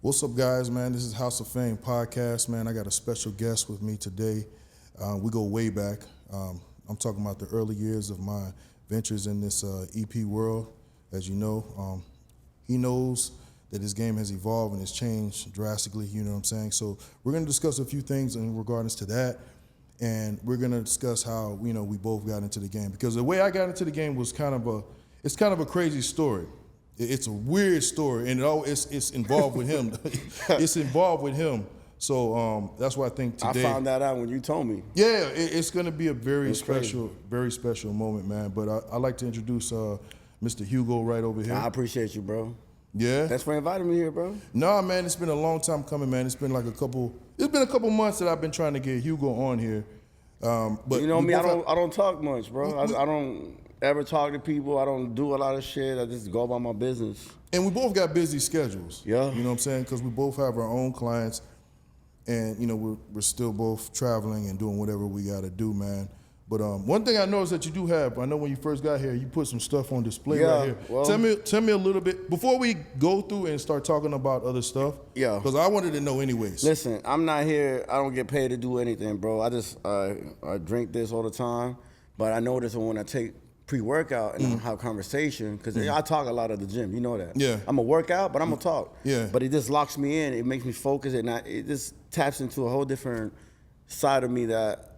What's up, guys, man? This is House of Fame podcast, man. I got a special guest with me today. We go way back. I'm talking about the early years of my ventures in this EP world. As you know, he knows that this game has evolved and has changed drastically, you know what I'm saying? So we're going to discuss a few things in regards to that, and we're going to discuss how, we both got into the game. Because the way I got into the game was kind of a crazy story. It's a weird story, and it's involved with him. It's involved with him. So that's why I think today. I found that out when you told me. Yeah, it's going to be a very special moment, man. But I'd like to introduce Mr. Hugo right over here. I appreciate you, bro. Yeah. Thanks for inviting me here, bro. Nah, man, it's been a long time coming, man. It's been a couple months that I've been trying to get Hugo on here. But you know me, I don't talk much, bro. I don't ever talk to people. I don't do a lot of shit. I just go about my business. And we both got busy schedules. Yeah. You know what I'm saying? Because we both have our own clients, and we're still both traveling and doing whatever we got to do, man. But one thing I noticed that you do have, I know when you first got here, you put some stuff on display right here. Well, tell me a little bit, before we go through and start talking about other stuff. Yeah. Because I wanted to know anyways. Listen, I'm not here. I don't get paid to do anything, bro. I just I drink this all the time. But I notice when I take pre-workout and have conversation, because I talk a lot at the gym, you know that. Yeah. I'm going to work out, but I'm going to talk. Yeah. But it just locks me in. It makes me focus, and it just taps into a whole different side of me that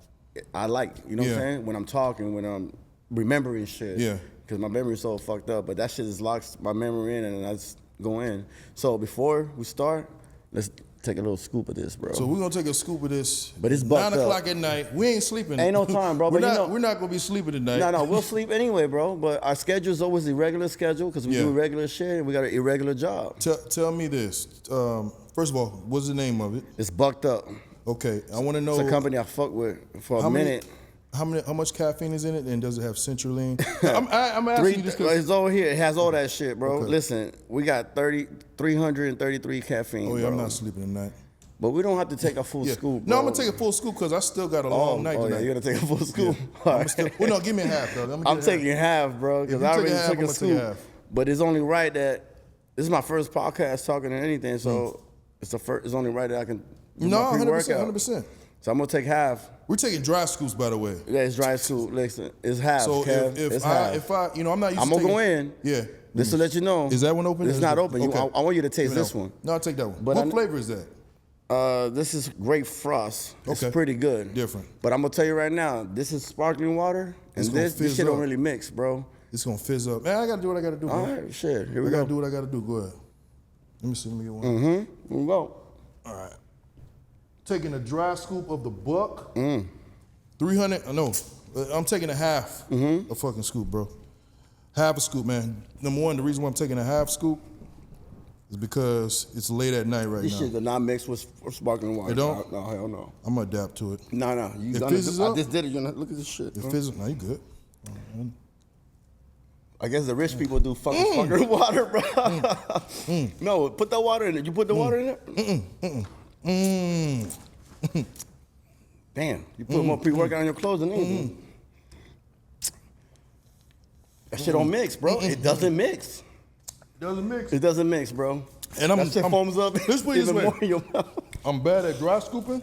I like, you know what I'm saying? When I'm talking, when I'm remembering shit. Yeah. Because my memory is so fucked up, but that shit just locks my memory in, and I just go in. So before we start, let's take a little scoop of this, bro. So we're gonna take a scoop of this. But it's bucked 9 o'clock up. at night. We ain't sleeping. Ain't no time, bro. we're but not gonna be sleeping tonight. No, we'll sleep anyway, bro. But our schedule is always irregular schedule because we do irregular shit and we got an irregular job. Tell me this. First of all, what's the name of it? It's bucked up. Okay, I want to know. It's a company I fuck with for a minute. How much caffeine is in it, and does it have citrulline? I'm asking you this because it's over here. It has all that shit, bro. Okay. Listen, we got 333 caffeine. Oh yeah, bro. I'm not sleeping tonight. But we don't have to take a full scoop. Bro. No, I'm gonna take a full scoop because I still got a long night tonight. Yeah, you're gonna take a full scoop. Yeah. All right. Well, no, give me a half, though. I'm taking half, bro, because I already took a scoop. But it's only right that this is my first podcast talking to anything, so it's only right that I can. Do my 100%. So I'm gonna take half. We're taking dry scoops, by the way. Yeah, it's dry scoop. Listen, it's half. So Kev. if it's I, half. I'm not used I'm to gonna go in. Yeah. Just to let you know. Is that one open? It's not open. Okay. I want you to taste this one. No, I'll take that one. But what flavor is that? This is grape frost. It's Okay. pretty good. Different. But I'm gonna tell you right now, this is sparkling water, and this shit don't really mix, bro. It's gonna fizz up. Man, I gotta do what I gotta do, bro. All right, shit. Here we I go. gotta do what I gotta do. Go ahead. Let me see. Let me get one. Here we go. All right. Taking a dry scoop of the buck. 300. No, I'm taking a half. A fucking scoop, bro. Half a scoop, man. Number one, the reason why I'm taking a half scoop is because it's late at night right This now. shit does not mix with sparkling water. It don't? No, hell no. I'm gonna adapt to it. No. It fizzes up? I just did it. Look at this shit. It bro. fizzes. No, you good. I guess the rich people do fucking sparkling water, bro. No, put that water in it. You put the water in it? Damn, you put more pre-workout on your clothes than anything. That shit don't mix, bro. It doesn't mix. Doesn't mix. It doesn't mix, bro. And that shit foams up Let's put it this even way. more in your mouth. I'm bad at dry scooping.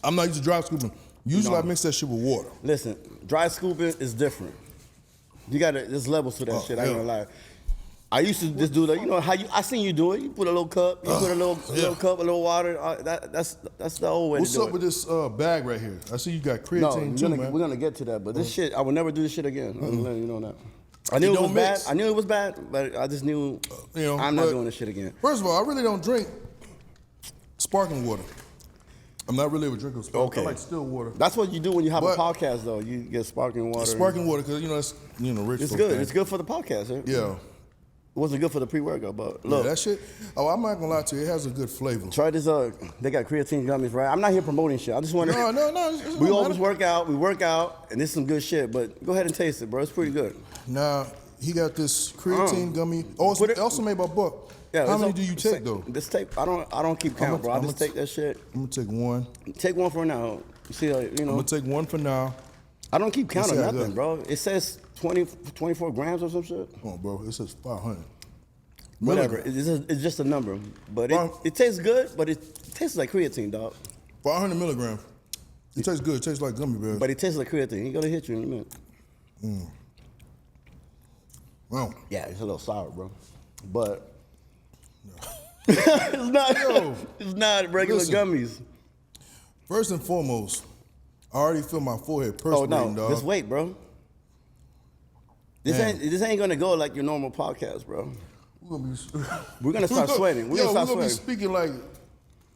I'm not used to dry scooping. Usually I mix that shit with water. Listen, dry scooping is different. You gotta, there's levels to that shit, I ain't gonna lie. I used to just do that, you know how I seen you do it. You put a little cup, you put a little cup, a little water. That's the old way to do it. What's up with this bag right here? I see you got creatine too, man. We're gonna get to that, but this shit, I would never do this shit again. I'm letting you know that. I knew it was bad. I knew it was bad, but I just knew I'm not doing this shit again. First of all, I really don't drink sparkling water. I'm not really a drinker of sparkling. Okay. I like still water. That's what you do when you have a podcast, though. You get sparkling water. Sparkling water, because it's rich. It's good. It's good for the podcast, eh? Yeah. It wasn't good for the pre-workout, but look. Yeah, that shit. Oh, I'm not gonna lie to you. It has a good flavor. Try this. They got creatine gummies, right? I'm not here promoting shit. I just want to. No. We always work out. We work out, and this is some good shit. But go ahead and taste it, bro. It's pretty good. Nah, he got this creatine gummy. Oh, it's also made by Buck. Yeah, how many do you take though? This tape, I don't keep count, bro. I just take that shit. I'm gonna take one. Take one for now. You see, I'm gonna take one for now. I don't keep count of nothing, bro. It says 24 grams or some shit. Oh, bro, it says 500. Whatever. Milligrams. It's just a number. But Well, it tastes good, but it tastes like creatine, dog. 500 milligrams. It tastes good. It tastes like gummy bears. But it tastes like creatine. He's gonna hit you in a minute. Wow. Yeah, it's a little sour, bro. But it's not. Yo, it's not regular listen. gummies. First and foremost, I already feel my forehead Oh perspirating, no, dog. just wait, bro. This ain't gonna go like your normal podcast, bro. We're gonna start sweating. We're gonna be sweating. speaking like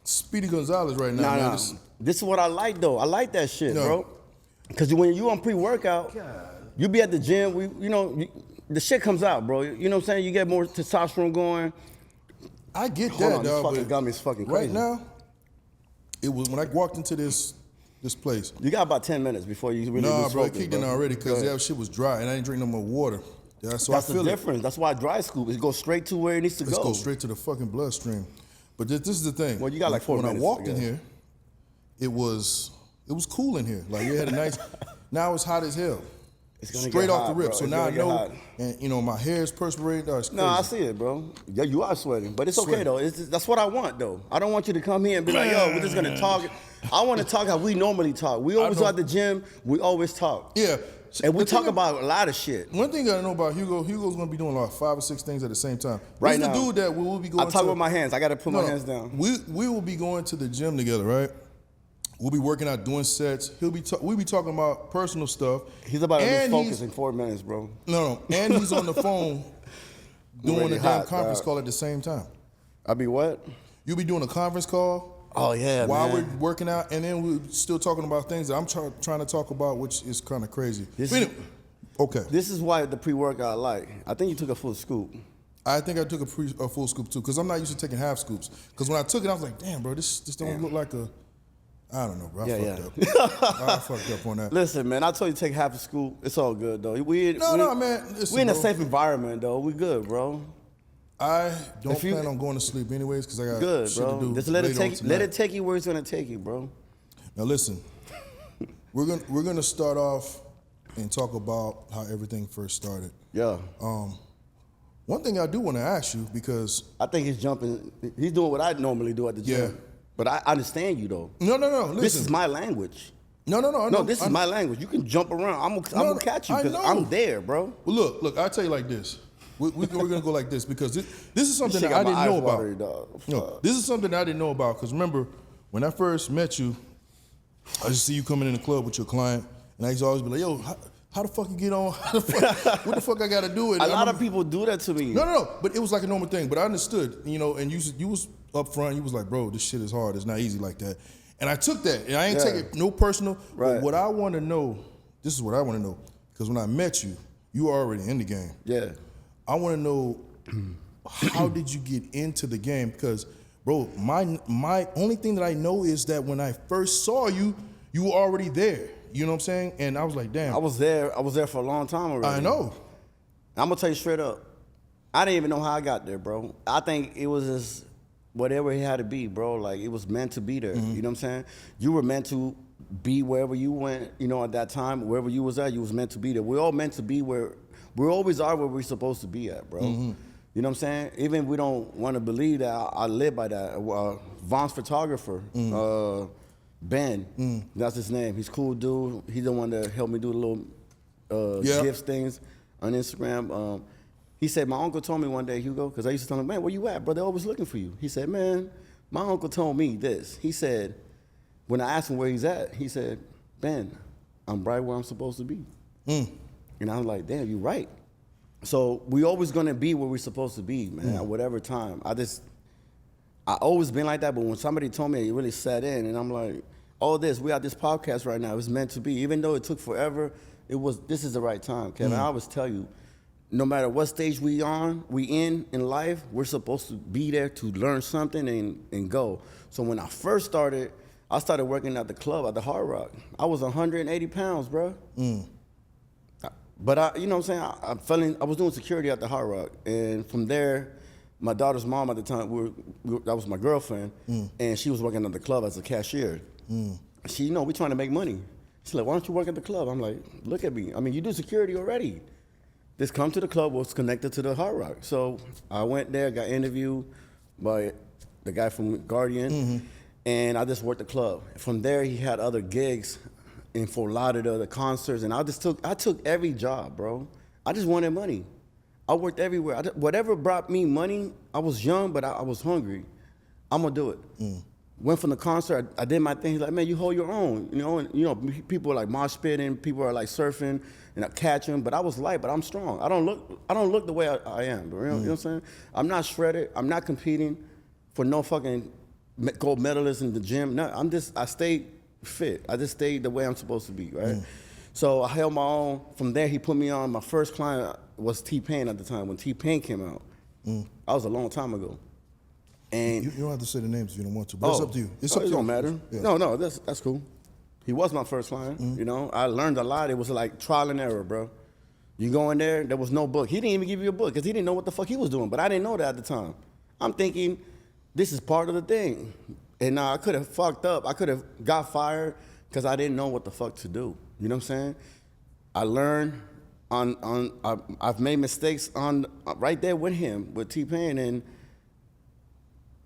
Speedy Gonzalez right now. Nah, man. nah. This is what I like though. I like that shit, No. bro. Because when you on pre-workout, you be at the gym. The shit comes out, bro. You know what I'm saying? You get more testosterone going. I get Hold that, on, this dog. fucking but gummy is fucking crazy. right now, it was when I walked into this place. You got about 10 minutes before you really Nah, lose bro, it focus, kicked in already because Go that shit was dry and I didn't drink no more water. Yeah, so That's I feel the it. difference. That's why dry scoop, it goes straight to where it needs to Let's go. go straight to the fucking bloodstream. But this is the thing. Well, you got like 4 when minutes, I walked I in guess. here, it was cool in here. Like it had a nice. Now it's hot as hell. It's gonna Straight get off hot, the rip. bro. So It's now I gonna get know, hot. and my hair is perspirating. It's No, I crazy. see it, bro. Yeah, you are sweating, but it's okay Sweating. though. That's what I want though. I don't want you to come here and be like, yo, we're just gonna talk. I want to talk how we normally talk. We always know. go at the gym. We always talk. Yeah. And we The thing talk about a lot of shit. One thing I know about Hugo's gonna be doing like 5 or 6 things at the same time. Right He's now. the dude that we will be going I talk to. with my hands. I got to put my hands down. We will be going to the gym together, right? We'll be working out, doing sets. We'll be talking about personal stuff. He's about to lose And focus he's- in 4 minutes, bro. No, and he's on the phone doing Already a damn hot, conference dog. call at the same time. I be what? You'll be doing a conference call Oh yeah, while man. we're working out, and then we're still talking about things that I'm trying to talk about, which is kind of crazy. This But is- anyway, okay. This is why the pre-workout I like. I think you took a full scoop. I think I took a full scoop too, because I'm not used to taking half scoops. Because when I took it, I was like, damn, bro, this don't look like a. I don't know, bro. I fucked up. I fucked up on that. Listen, man, I told you to take half a scoop. It's all good though. No, man. Listen, We in a bro. safe environment though. We good, bro. I don't If you- plan on going to sleep anyways because I got Good, shit bro. to do. Just let it later on take tonight. you where it's gonna take you, bro. Now listen, we're gonna start off and talk about how everything first started. Yeah. One thing I do want to ask you because I think he's jumping. He's doing what I normally do at the gym. Yeah. But I understand you though. no, listen, This is my language. no, I No, know, this I is know. my language. You can jump around. I'm gonna catch you I because know. I'm there, bro. Well, look, I'll tell you like this. We're gonna go like this because this is something Shit that I got my didn't know eyes about. watery, dog. No, Fuck. this is something that I didn't know about because remember when I first met you, I just see you coming in the club with your client, and I used to always be like, "Yo, how the fuck you get on? How the fuck, what the fuck I gotta do it?" A lot of people do that to me. No, but it was like a normal thing. But I understood, and you was up front. You was like, "Bro, this shit is hard. It's not easy like that." And I took that, and I ain't take it no personal. Right. But what I want to know, this is what I want to know, because when I met you, you were already in the game. Yeah. I want to know how did you get into the game? Because, bro, my only thing that I know is that when I first saw you, you were already there. You know what I'm saying? And I was like, damn. I was there for a long time already. I know. I'm gonna tell you straight up. I didn't even know how I got there, bro. I think it was just whatever it had to be, bro. Like it was meant to be there. Mm-hmm. You know what I'm saying? You were meant to be wherever you went, at that time, wherever you was at, you was meant to be there. We're all meant to be where we always are where we're supposed to be at, bro. Mm-hmm. You know what I'm saying? Even if we don't want to believe that, I live by that. Vaughn's photographer, Ben, that's his name. He's a cool dude. He's the one that helped me do the little Yeah. gifts things on Instagram. He said, my uncle told me one day, Hugo, because I used to tell him, man, where you at, bro? They're always looking for you. He said, man, my uncle told me this. He said, when I asked him where he's at, he said, Ben, I'm right where I'm supposed to be. And I was like, damn, you're right. So we always gonna be where we're supposed to be, man, at whatever time. I always been like that, but when somebody told me, it really set in, and I'm like, all this, we got this podcast right now, it was meant to be. Even though it took forever, this is the right time, Kevin. I always tell you, no matter what stage we in life, we're supposed to be there to learn something and go. So when I first started, I started working at the club, at the Hard Rock. I was 180 pounds, bro. But you know what I'm saying? I was doing security at the Hard Rock, and from there, my daughter's mom at the time, that was my girlfriend, and she was working at the club as a cashier. She, we're trying to make money. She's like, why don't you work at the club? I'm like, look at me. I mean, you do security already. This Come to the Club was connected to the Hard Rock. So I went there, got interviewed by the guy from Guardian, and I just worked the club. From there, he had other gigs in Fort Lauderdale, the concerts, and I took every job, bro. I just wanted money. I worked everywhere. Whatever brought me money, I was young, but I was hungry. I'm gonna do it. Went from the concert, I did my thing. He's like, man, you hold your own, and people are like mosh pitting, people are like surfing and I catch them, but I was light, but I'm strong. I don't look the way I am, bro. You know what I'm saying? I'm not shredded. I'm not competing for no fucking gold medalist in the gym. No, I stayed fit. I just stayed the way I'm supposed to be, right? So I held my own. From there, he put me on. My first client was T-Pain at the time when T-Pain came out. That was a long time ago. And you don't have to say the names if you don't want to, but it's up to you. It's up to it you. Don't matter. Yeah. No, that's cool. He was my first client. I learned a lot. It was like trial and error, bro. You go in there was no book. He didn't even give you a book because he didn't know what the fuck he was doing. But I didn't know that at the time. I'm thinking this is part of the thing, and I could have fucked up. I could have got fired because I didn't know what the fuck to do. You know what I'm saying? I learned I've made mistakes right there with him with T-Pain, and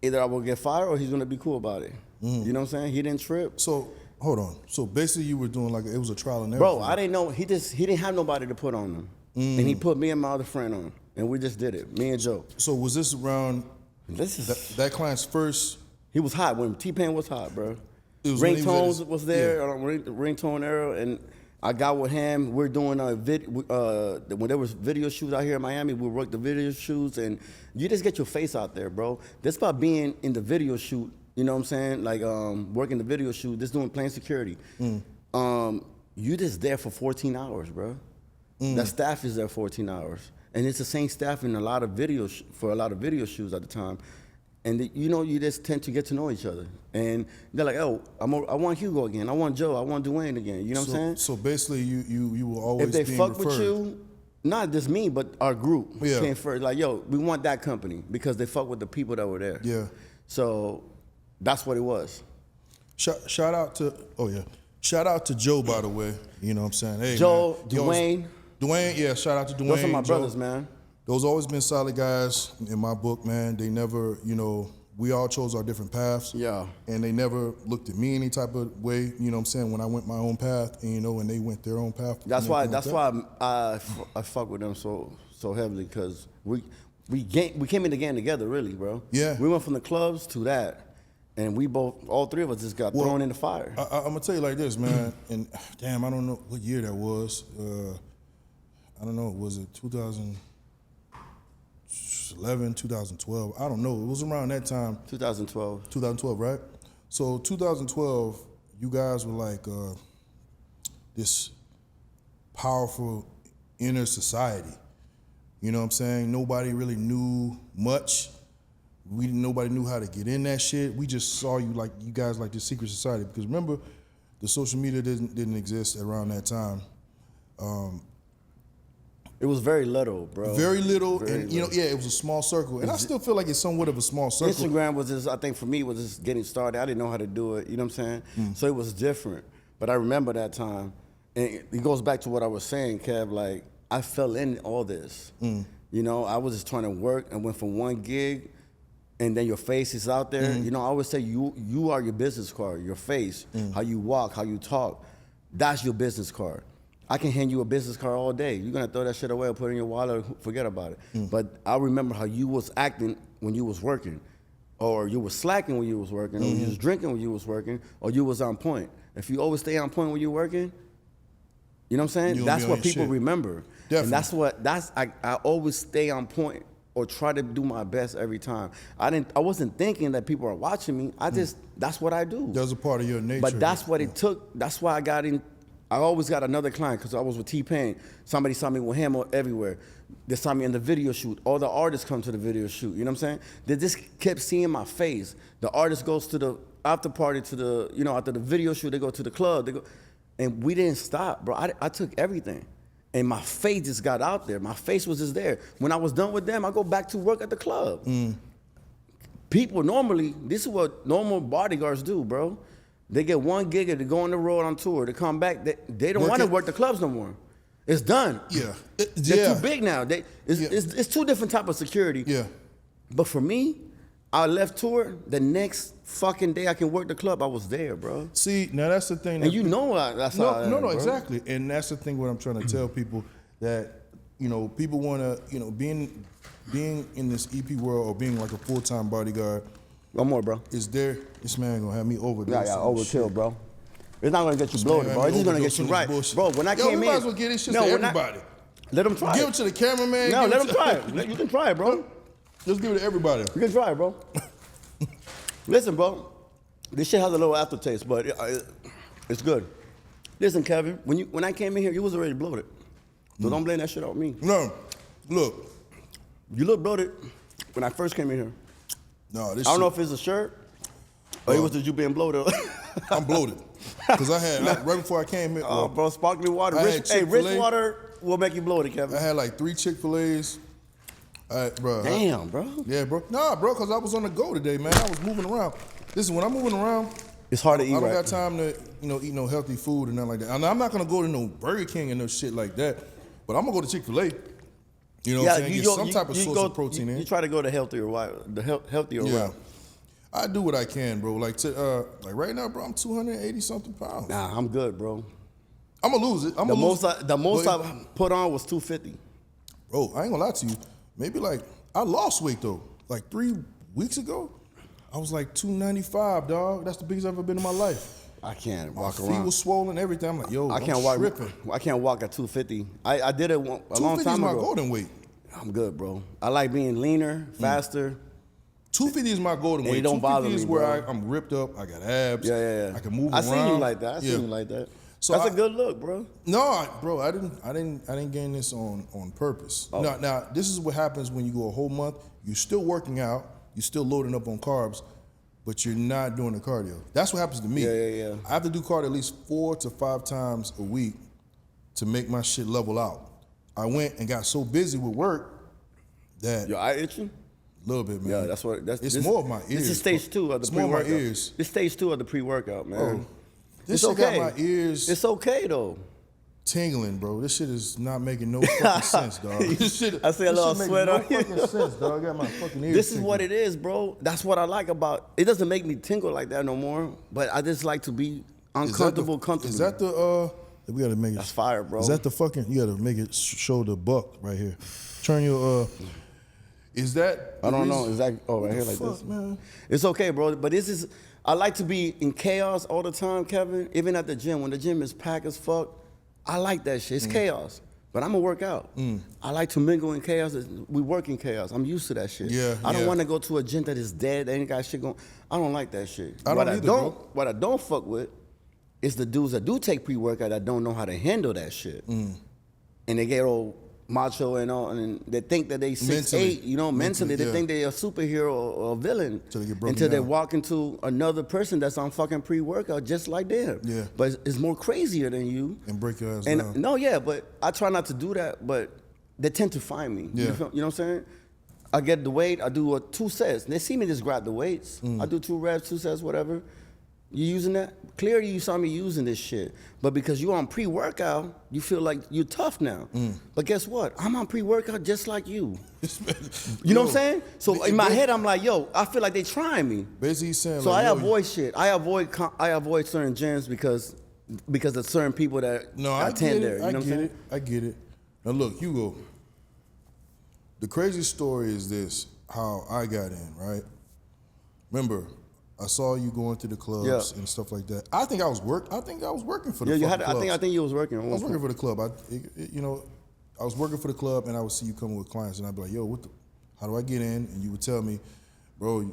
either I will get fired or he's gonna be cool about it. You know what I'm saying? He didn't trip. So hold on. So basically, you were doing it was a trial and error. Bro, I didn't know. He didn't have nobody to put on him, and he put me and my other friend on, and we just did it. Me and Joe. So was this around that client's first? He was hot when T-Pain was hot, bro. Ringtones was there, ringtone era, and I got with him. We're doing when there was video shoots out here in Miami, we worked the video shoots, and you just get your face out there, bro. That's about being in the video shoot, you know what I'm saying? Like working the video shoot, just doing plain security. You just there for 14 hours, bro. That staff is there 14 hours. And it's the same staff in a lot of video shoots at the time. And you just tend to get to know each other. And they're like, oh, I want Hugo again. I want Joe. I want Dwayne again. You know what I'm saying? So basically, you will always if they being fuck referred. with you, not just me, but our group came first. Like, yo, we want that company because they fuck with the people that were there. Yeah. So that's what it was. Shout out to Joe, by the way. You know what I'm saying? Hey, Joe, man. Dwayne, yeah. Shout out to Dwayne. Those are my Joe. brothers, man. Those always been solid guys in my book, man. They never, we all chose our different paths. Yeah. And they never looked at me any type of way, you know what I'm saying, when I went my own path, and, and they went their own path. That's why I fuck with them so heavily, because we came in the game together, really, bro. Yeah. We went from the clubs to that, and all three of us just got thrown in the fire. I'm going to tell you like this, man, and damn, I don't know what year that was. I don't know, was it 2011, 2012? I don't know. It was around that time. 2012. 2012, right? So 2012, you guys were like this powerful inner society. You know what I'm saying? Nobody really knew much. Nobody knew how to get in that shit. We just saw you guys like this secret society. Because remember, the social media didn't exist around that time. It was very little, bro. Very little, it was a small circle. And I still feel like it's somewhat of a small circle. Instagram was just, I think for me, was just getting started. I didn't know how to do it, you know what I'm saying? So it was different. But I remember that time. And it goes back to what I was saying, Kev, like, I fell in all this. I was just trying to work and went from one gig, and then your face is out there. I always say you are your business card, your face, how you walk, how you talk. That's your business card. I can hand you a business card all day. You're gonna throw that shit away or put it in your wallet or forget about it. But I remember how you was acting when you was working, or you was slacking when you was working, or you was drinking when you was working, or you was on point. If you always stay on point when you're working, you know what I'm saying? That's what people remember. Definitely. And I always stay on point or try to do my best every time. I wasn't thinking that people are watching me. That's what I do. That's a part of your nature. But that's what it took. That's why I got in. I always got another client because I was with T-Pain. Somebody saw me with him everywhere. They saw me in the video shoot. All the artists come to the video shoot. You know what I'm saying? They just kept seeing my face. The artist goes to the after party, after the video shoot, they go to the club. And we didn't stop, bro. I took everything. And my face just got out there. My face was just there. When I was done with them, I go back to work at the club. People normally, this is what normal bodyguards do, bro. They get one gig and they go on the road on tour. They come back, they don't want to work the clubs no more. It's done. Yeah. They're too big now. It's two different type of security. Yeah. But for me, I left tour. The next fucking day I can work the club, I was there, bro. See, now that's the thing. And you know that's how I am, bro. Exactly. And that's the thing what I'm trying to tell people that, people want to, being in this EP world or being like a full-time bodyguard. One more, bro. Is there, this man gonna have me overdose. Yeah, overkill, bro. It's not gonna get you bloated, bro. It's just gonna get you right. Bro, when I came in. We might as well get this shit to everybody. Let them try it. Give it to the cameraman. No, let them try it. You can try it, bro. Just give it to everybody. You can try it, bro. Listen, bro. This shit has a little aftertaste, but it's good. Listen, Kevin, when I came in here, you was already bloated. So don't blame that shit on me. No, look. You look bloated when I first came in here. No, this I don't know if it's a shirt or it was just you being bloated. I'm bloated. Because right before I came here. Oh, bro, sparkling water. Rich water will make you bloated, Kevin. I had like 3 Chick-fil-A's. Bro. Damn, bro. Yeah, bro. Nah, bro, because I was on the go today, man. I was moving around. Listen, when I'm moving around, it's hard to eat. I don't got time to, eat no healthy food and nothing like that. I'm not gonna go to no Burger King and no shit like that. But I'm gonna go to Chick-fil-A. You know what I'm saying? Get some type of source of protein in. You try to go the healthier route. Yeah. I do what I can, bro. Like right now, bro, I'm 280 something pounds. Nah, I'm good, bro. I'm gonna lose it. The most I put on was 250. Bro, I ain't gonna lie to you. Maybe I lost weight though. Like 3 weeks ago, I was like 295, dog. That's the biggest I've ever been in my life. I can't walk my around. feet was swollen, everything. I'm like, yo, I can't walk. I can't walk at 250. I did it a long time ago. 250 is my golden weight. I'm good, bro. I like being leaner, faster. 250 is my golden weight. It don't bother me, is where bro. I'm ripped up. I got abs. Yeah. I can move around. I seen you like that. I seen you like that. So that's a good look, bro. No, bro, I didn't gain this on purpose. Oh. Now this is what happens when you go a whole month. You're still working out. You're still loading up on carbs, but you're not doing the cardio. That's what happens to me. Yeah. I have to do cardio at least 4 to 5 times a week to make my shit level out. I went and got so busy with work that your eye itching. A little bit, man. Yeah, it's more of my ears. This is stage 2 of the pre-workout. This is stage 2 of the pre-workout, man. Oh, this shit got my ears. It's okay though. Tingling, bro. This shit is not making no fucking sense, dog. This shit, I see a little sweat on you. No fucking sense, dog. I got my fucking ears. This is what it is, bro. That's what I like about it. Doesn't make me tingle like that no more, but I just like to be uncomfortable, comfortable. Is that the we gotta make it. That's fire, bro. Is that the fucking? You gotta make it show the buck right here. Turn your Is that? I don't know. Is that right here like this? Man? It's okay, bro. But this is. I like to be in chaos all the time, Kevin. Even at the gym, when the gym is packed as fuck, I like that shit. It's chaos. But I'm gonna work out. I like to mingle in chaos. We work in chaos. I'm used to that shit. Yeah. I don't want to go to a gym that is dead. They ain't got shit going. I don't like that shit. What I don't fuck with is the dudes that do take pre-workout that don't know how to handle that shit. And they get all macho and all, and they think that they 6'8", mentally they think they're a superhero or a villain until they walk into another person that's on fucking pre-workout just like them. Yeah. But it's more crazier than you. And break your ass down. No, yeah, but I try not to do that, but they tend to find me. Yeah. You know what I'm saying? I get the weight, I do 2 sets. They see me just grab the weights. I do 2 reps, 2 sets, whatever. You using that? Clearly you saw me using this shit. But because you're on pre-workout, you feel like you're tough now. But guess what? I'm on pre-workout just like you. You know what I'm saying? So in my head, I'm like, yo, I feel like they trying me. Basically he's saying so I avoid shit. I avoid certain gyms because of certain people that attend there. You know what I'm saying? I get it. Now look, Hugo, the crazy story is this, how I got in, right? Remember, I saw you going to the clubs and stuff like that. I think I was working for the club. I think you was working. I was working for the club. I was working for the club, and I would see you coming with clients, and I'd be like, "Yo, how do I get in?" And you would tell me, "Bro,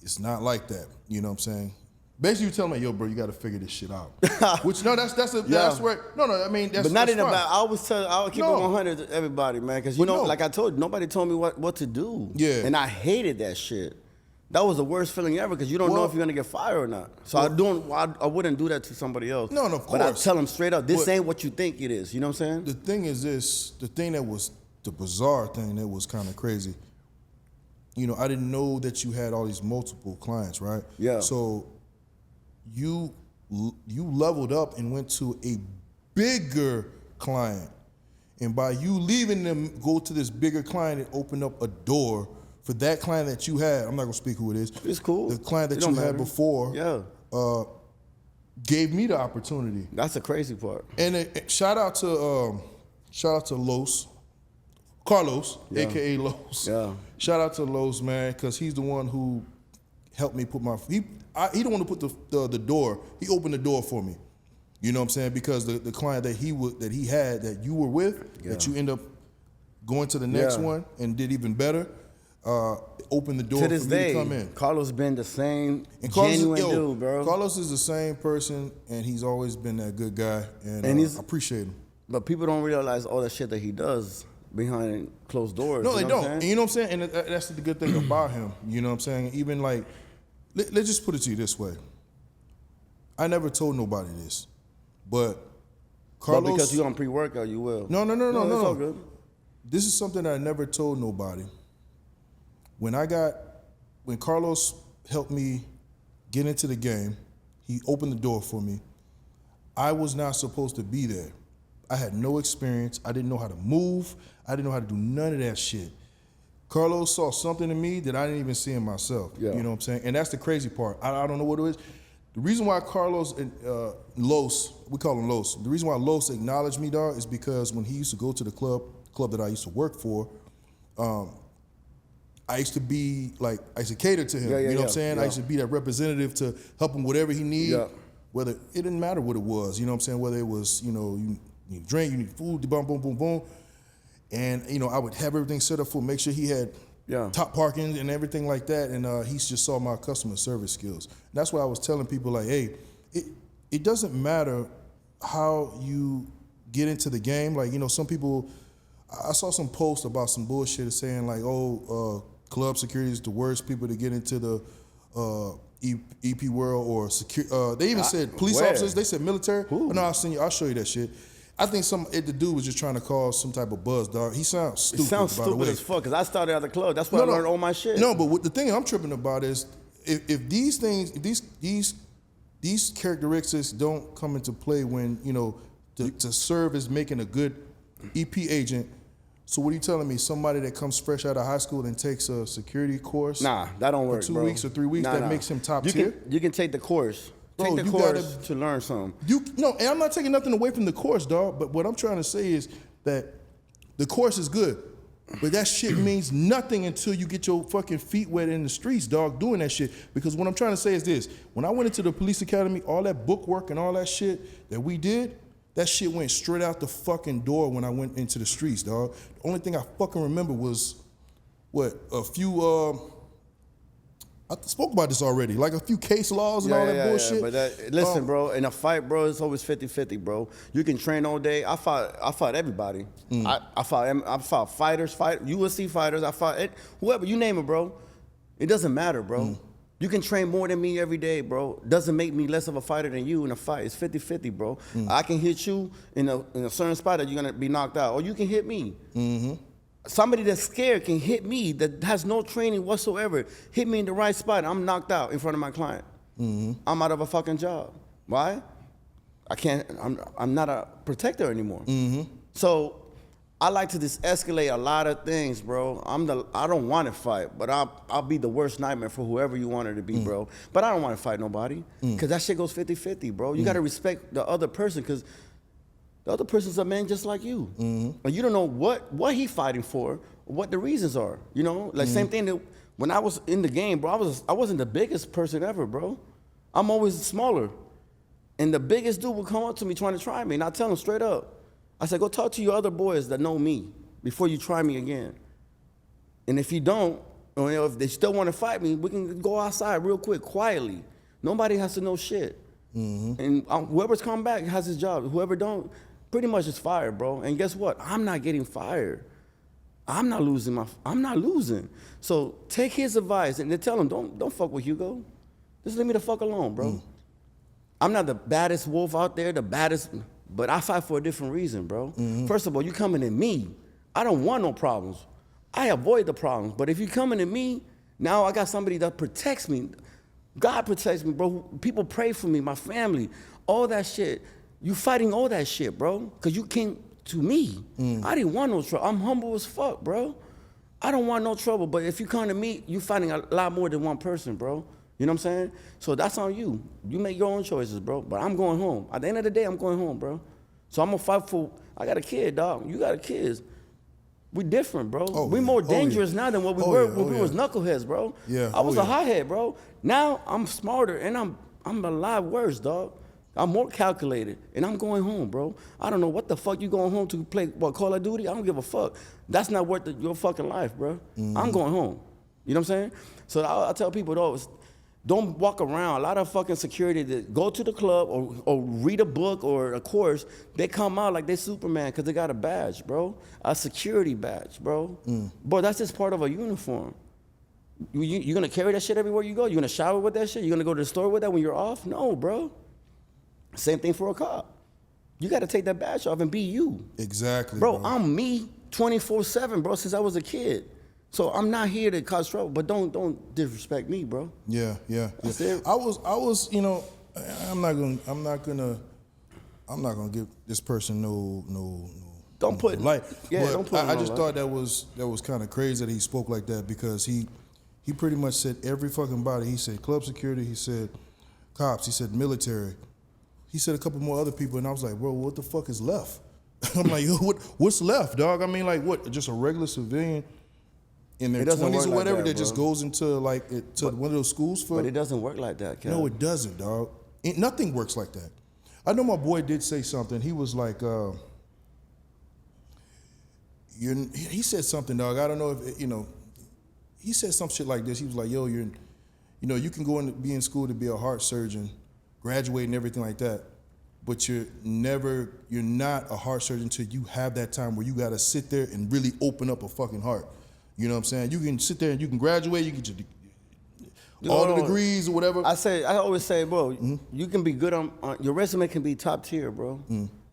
it's not like that." You know what I'm saying? Basically, you tell me, "Yo, bro, you got to figure this shit out." Which that's where I mean that's. But not in about. I would keep it 100 to everybody, man, because like I told you, nobody told me what to do. Yeah. And I hated that shit. That was the worst feeling ever because you don't know if you're gonna get fired or not. So I wouldn't do that to somebody else. No, of course. But I tell them straight up, this ain't what you think it is. You know what I'm saying? The thing is this, the thing that was the bizarre thing that was kind of crazy. I didn't know that you had all these multiple clients, right? Yeah. So you leveled up and went to a bigger client And by you leaving them, go to this bigger client and open up a door for that client that you had. I'm not gonna speak who it is. It's cool. The client that you had before. Yeah. Gave me the opportunity. That's the crazy part. And shout out to Carlos, aka Los. Yeah. Shout out to Los, man, because he's the one who helped me put he the one who put the door. He opened the door for me. You know what I'm saying? Because the client that he had that you were with, that you end up going to the next one and did even better. Opened the door to this for me day, to come in. Carlos been the same Carlos, genuine dude, bro. Carlos is the same person, and he's always been that good guy, and I appreciate him. But people don't realize all the shit that he does behind closed doors. No, they don't. And you know what I'm saying? And that's the good thing about him. You know what I'm saying? Even like, let's just put it to you this way. I never told nobody this, but Carlos. But because you're on pre-workout, you will. No. It's all good. This is something that I never told nobody. When Carlos helped me get into the game, he opened the door for me. I was not supposed to be there. I had no experience. I didn't know how to move. I didn't know how to do none of that shit. Carlos saw something in me that I didn't even see in myself. Yeah. You know what I'm saying? And that's the crazy part. I don't know what it is. The reason why Carlos and Los, we call him Los, the reason why Los acknowledged me, dog, is because when he used to go to the club that I used to work for, I used to cater to him. You know what I'm saying? I used to be that representative to help him whatever he needed. Yeah. Whether it didn't matter what it was, you know what I'm saying? Whether it was, you need drink, you need food, boom, boom, boom, boom. And, I would have everything set up for him, make sure he had top parking and everything like that. And he just saw my customer service skills. And that's why I was telling people like, hey, it doesn't matter how you get into the game. Like, some people, I saw some posts about some bullshit saying like, club security is the worst people to get into the EP world or they even said police officers. They said military. Oh, no, I'll show you that shit. I think the dude was just trying to cause some type of buzz, dog. He sounds stupid. He sounds stupid as fuck. Cause I started at the club. That's where I learned all my shit. No, but the thing I'm tripping about is if these things, these characteristics don't come into play when to serve as making a good EP agent. So what are you telling me? Somebody that comes fresh out of high school and takes a security course? Nah, that don't work, for 2 weeks or 3 weeks, that makes him top tier? You can take the course. Take the course to learn something. And I'm not taking nothing away from the course, dog, but what I'm trying to say is that the course is good, but that shit means nothing until you get your fucking feet wet in the streets, dog, doing that shit. Because what I'm trying to say is this. When I went into the police academy, all that book work and all that shit that we did, that shit went straight out the fucking door when I went into the streets, dog. The only thing I fucking remember was, a few, I spoke about this already, like a few case laws and all that bullshit. But listen, bro, in a fight, bro, it's always 50-50, bro. You can train all day. I fought everybody. I fought fighters, UFC fighters. I fought whoever, you name it, bro. It doesn't matter, bro. You can train more than me every day, bro. Doesn't make me less of a fighter than you in a fight. It's 50-50, bro. I can hit you in a certain spot that you're gonna be knocked out, or you can hit me. Somebody that's scared can hit me that has no training whatsoever. Hit me in the right spot, I'm knocked out in front of my client. I'm out of a fucking job. Why? I'm not a protector anymore. So I like to just escalate a lot of things, bro. I don't want to fight, but I'll be the worst nightmare for whoever you want it to be, bro. But I don't want to fight nobody, because that shit goes 50-50, bro. You got to respect the other person, because the other person's a man just like you. And you don't know what he fighting for, what the reasons are. Like same thing that when I was in the game, bro, I wasn't the biggest person ever, bro. I'm always smaller. And the biggest dude would come up to me trying to try me, and I tell him straight up. I said, go talk to your other boys that know me before you try me again. And if you don't, or if they still want to fight me, we can go outside real quick, quietly. Nobody has to know shit. And whoever's come back has his job. Whoever don't, pretty much is fired, bro. And guess what? I'm not getting fired. I'm not losing. So take his advice and then tell him, don't fuck with Hugo. Just leave me the fuck alone, bro. I'm not the baddest wolf out there, but I fight for a different reason, bro. First of all, you coming at me. I don't want no problems. I avoid the problems. But if you coming at me, now I got somebody that protects me. God protects me, bro. People pray for me, my family, all that shit. You fighting all that shit, bro, because you came to me. I didn't want no trouble. I'm humble as fuck, bro. I don't want no trouble, but if you come to me, you finding a lot more than one person, bro. You know what I'm saying? So that's on you. You make your own choices, bro. But I'm going home. At the end of the day, I'm going home, bro. So I'm gonna fight for. I got a kid, dog. You got a kid. We different, bro. We more dangerous now than what we were when we was knuckleheads, bro. Yeah. I was a hothead, bro. Now I'm smarter and I'm a lot worse, dog. I'm more calculated, and I'm going home, bro. I don't know what the fuck you going home to play, Call of Duty? I don't give a fuck. That's not worth your fucking life, bro. I'm going home. You know what I'm saying? So I tell people, though, don't walk around. A lot of fucking security that go to the club or read a book or a course, they come out like they Superman because they got a badge, bro. A security badge, bro. Bro, that's just part of a uniform. You gonna carry that shit everywhere you go? You gonna shower with that shit? You gonna go to the store with that when you're off? No, bro. Same thing for a cop. You got to take that badge off and be you. Exactly, bro. I'm me 24/7, bro, since I was a kid. So I'm not here to cause trouble, but don't disrespect me, bro. Yeah. That's it. I was, you know, I'm not gonna give this person no. Don't put light. Yeah, don't put. I just thought that was kind of crazy that he spoke like that because he pretty much said every fucking body. He said club security. He said cops. He said military. He said a couple more other people, and I was like, bro, what the fuck is left? I'm like, yo, what's left, dog? I mean, like, what? Just a regular civilian in their 20s or whatever that just goes into like one of those schools for? But it doesn't work like that, Cal. No, it doesn't, dog. Nothing works like that. I know my boy did say something. He was like, he said something, dog. I don't know if, he said some shit like this. He was like, yo, you can go and be in school to be a heart surgeon, graduate and everything like that, but you're not a heart surgeon until you have that time where you gotta sit there and really open up a fucking heart. You know what I'm saying? You can sit there and you can graduate, you get all the degrees or whatever. I always say, bro, you can be good on your resume can be top tier, bro.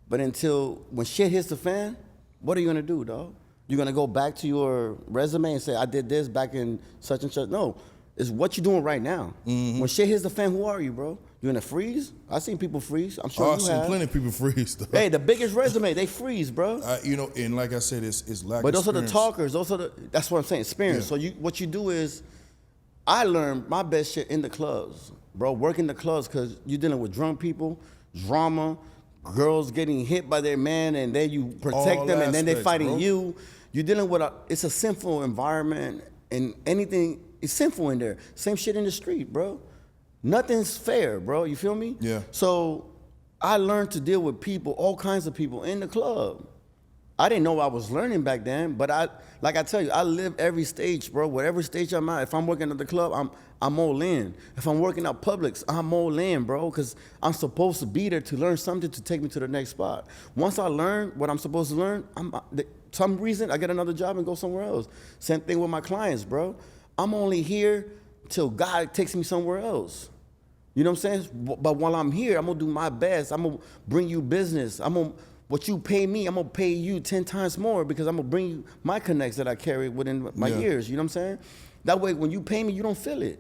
But until when shit hits the fan, what are you gonna do, dog? You're gonna go back to your resume and say, I did this back in such and such. No, it's what you're doing right now. When shit hits the fan, who are you, bro? You in a freeze? I've seen people freeze. I'm sure you have. I've seen plenty of people freeze, though. Hey, the biggest resume, they freeze, bro. And like I said, it's lack of experience. But those are the talkers. That's what I'm saying, experience. Yeah. So what you do is, I learned my best shit in the clubs, bro. Work in the clubs because you're dealing with drunk people, drama, girls getting hit by their man, and then you protect All them, and then they're fighting bro. you. You're dealing with it's a sinful environment, and anything is sinful in there. Same shit in the street, bro. Nothing's fair, bro. You feel me? Yeah. So I learned to deal with people, all kinds of people in the club. I didn't know I was learning back then, but like I tell you, I live every stage, bro. Whatever stage I'm at, if I'm working at the club, I'm all in. If I'm working at Publix, I'm all in, bro, because I'm supposed to be there to learn something to take me to the next spot. Once I learn what I'm supposed to learn, some reason I get another job and go somewhere else. Same thing with my clients, bro. I'm only here till God takes me somewhere else. You know what I'm saying? But while I'm here, I'm gonna do my best. I'm gonna bring you business. What you pay me, I'm gonna pay you 10 times more because I'm gonna bring you my connects that I carry within my years. You know what I'm saying? That way, when you pay me, you don't feel it.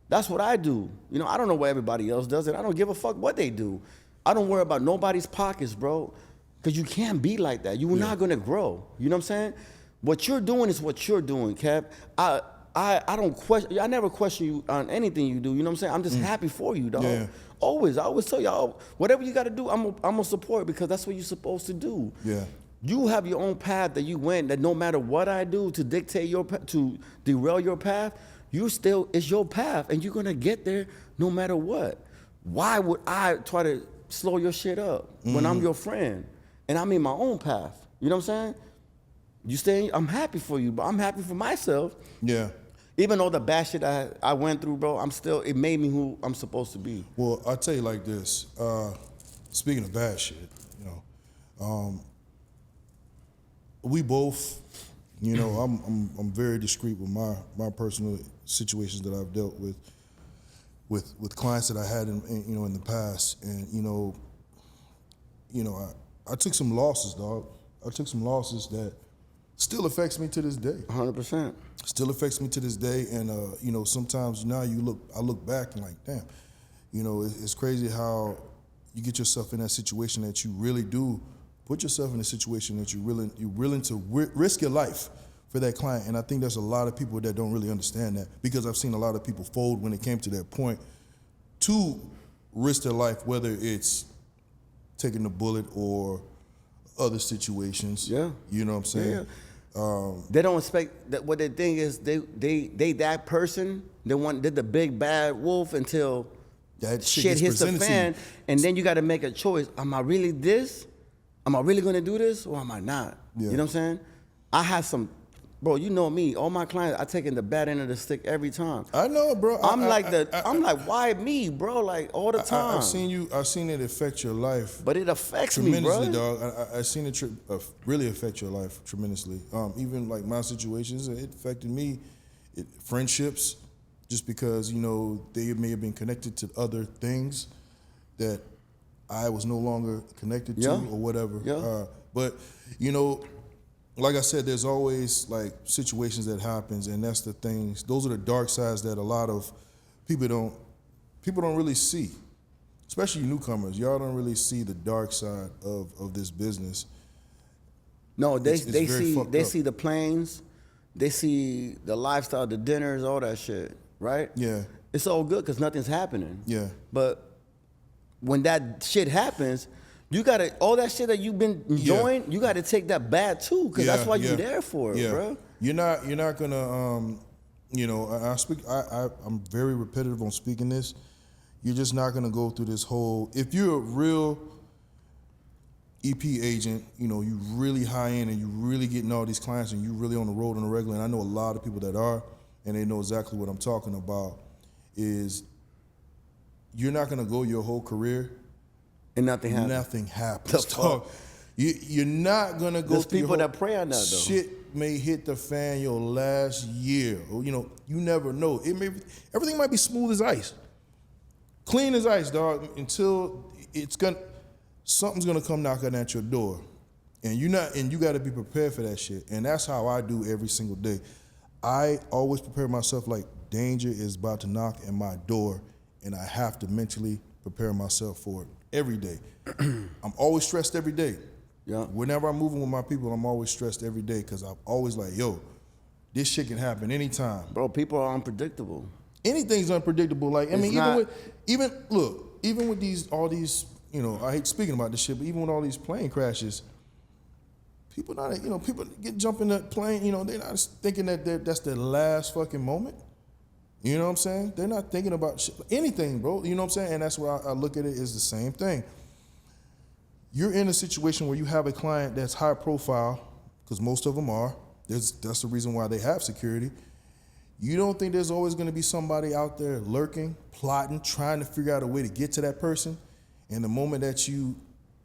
That's what I do. I don't know what everybody else does, and I don't give a fuck what they do. I don't worry about nobody's pockets, bro, because you can't be like that. You're not gonna grow. You know what I'm saying? What you're doing is what you're doing, Cap. I don't question. I never question you on anything you do. You know what I'm saying? I'm just happy for you, dog. Yeah. Always. I always tell y'all, whatever you got to do, I'm gonna support because that's what you're supposed to do. Yeah. You have your own path that you went. That no matter what I do to dictate to derail your path, it's your path, and you're gonna get there no matter what. Why would I try to slow your shit up when I'm your friend and I'm in my own path? You know what I'm saying? I'm happy for you, but I'm happy for myself. Yeah. Even though the bad shit I went through, bro, it made me who I'm supposed to be. Well, I'll tell you like this. Speaking of bad shit, we both, I'm very discreet with my personal situations that I've dealt with clients that I had in the past, and I took some losses, dog. I took some losses that still affects me to this day. 100%. Still affects me to this day, and sometimes now I look back and like, damn, it's crazy how you get yourself in that situation that you really do put yourself in a situation that you're willing to risk your life for that client. And I think there's a lot of people that don't really understand that, because I've seen a lot of people fold when it came to that point to risk their life, whether it's taking the bullet or other situations. Yeah. You know what I'm saying? Yeah. They don't expect that. What they think is they that person, they're the big bad wolf until that shit hits the fan, and then you got to make a choice. Am I really this? Am I really gonna do this, or am I not? Yeah. You know what I'm saying? I have some, bro. You know me. All my clients, I taking the bad end of the stick every time. I know, bro. I'm like, why me, bro? Like all the time. I've seen it affect your life. But it affects me, tremendously, bro. dog. I seen it really affect your life tremendously. Even like my situations, it affected me. Friendships, just because, you know, they may have been connected to other things that I was no longer connected to, or whatever. Yeah. But, you know, like I said, there's always like situations that happens, and that's the things. Those are the dark sides that a lot of people don't really see, especially newcomers. Y'all don't really see the dark side of this business. No, they it's see the planes, they see the lifestyle, the dinners, all that shit, right? Yeah. It's all good because nothing's happening. Yeah. But when that shit happens, you gotta, all that shit that you've been enjoying, you gotta take that bad too, because that's what you're there for, bro. You're not gonna, you know, I'm very repetitive on speaking this. You're just not gonna go through this whole, if you're a real EP agent, you know, you really high end and you really getting all these clients and you really on the road on the regular, and I know a lot of people that are, and they know exactly what I'm talking about, is you're not gonna go your whole career and nothing happens. Nothing happens. Dog. You're not gonna go. There's people that pray on that though. Shit may hit the fan your last year, or you know, you never know. Everything might be smooth as ice, clean as ice, dog. Until something's gonna come knocking at your door, and you got to be prepared for that shit. And that's how I do every single day. I always prepare myself like danger is about to knock at my door, and I have to mentally prepare myself for it every day. I'm always stressed every day. Yeah. Whenever I'm moving with my people, I'm always stressed every day because I'm always like, yo, this shit can happen anytime. Bro, people are unpredictable. Anything's unpredictable. Like, I mean, even with all these, you know, I hate speaking about this shit, but even with all these plane crashes, people jump in the plane, you know, they're not thinking that that's their last fucking moment. You know what I'm saying? They're not thinking about anything, bro. You know what I'm saying? And that's where I look at it as the same thing. You're in a situation where you have a client that's high profile, because most of them are. That's the reason why they have security. You don't think there's always going to be somebody out there lurking, plotting, trying to figure out a way to get to that person. And the moment that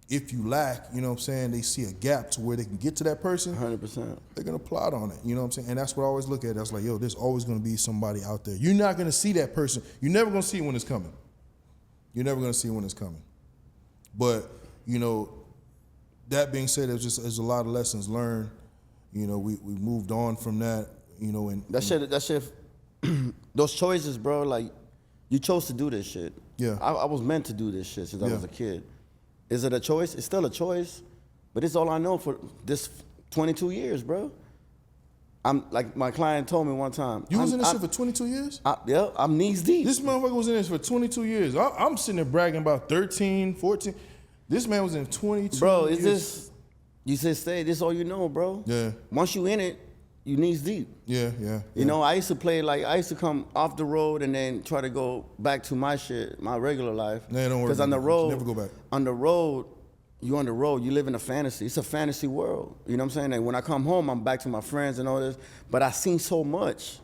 if you lack, you know what I'm saying, they see a gap to where they can get to that person, 100%. they're going to plot on it, you know what I'm saying? And that's what I always look at. I was like, yo, there's always going to be somebody out there. You're not going to see that person. You're never going to see it when it's coming. You're never going to see it when it's coming. But, you know, that being said, there's a lot of lessons learned. You know, we moved on from that, you know. And that shit, those choices, bro, like, you chose to do this shit. Yeah. I was meant to do this shit since I was a kid. Is it a choice? It's still a choice, but it's all I know for this 22 years, bro. I'm like, my client told me one time. You was in this shit for 22 years? Yeah, I'm knees deep. This motherfucker was in this for 22 years. I'm sitting there bragging about 13, 14. This man was in 22 years. Bro, you said stay, this all you know, bro. Yeah. Once you in it, you knees deep. Yeah. You know, I used to come off the road and then try to go back to my shit, my regular life. Nah, don't worry. Because on the road, never go back. On the road, you live in a fantasy. It's a fantasy world. You know what I'm saying? And when I come home, I'm back to my friends and all this. But I seen so much.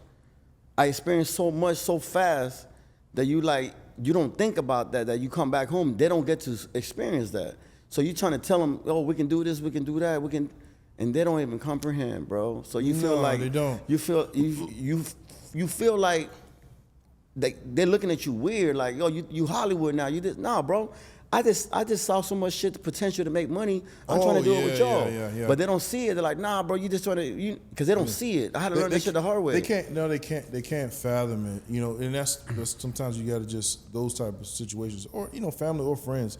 I experienced so much so fast that you don't think about that you come back home, they don't get to experience that. So you trying to tell them, oh, we can do this, we can do that, and they don't even comprehend, bro. So you feel like they don't. You feel like they're looking at you weird, like, yo, you Hollywood now. You just nah, bro. I just saw so much shit, the potential to make money. I'm trying to do it with y'all. Yeah. But they don't see it. They're like, nah, bro, you just trying to, because they don't see it. I had to learn that shit the hard way. They can't fathom it, you know, and that's sometimes you gotta just, those type of situations, or, you know, family or friends,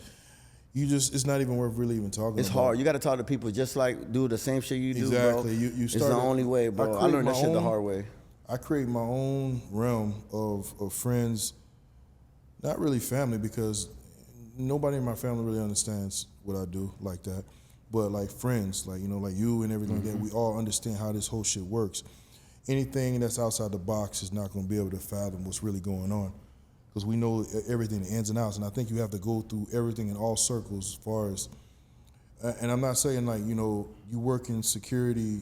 it's not even worth really even talking It's about. hard. You got to talk to people just like do the same shit you do, Exactly. bro. You it's the started- only way, bro. I learned that shit the hard way. I create my own realm of friends, not really family, because nobody in my family really understands what I do like that. But like friends, like, you know, like you and everything like that, we all understand how this whole shit works. Anything that's outside the box is not going to be able to fathom what's really going on, because we know everything, the ins and outs. And I think you have to go through everything in all circles as far as, and I'm not saying like, you know, you work in security,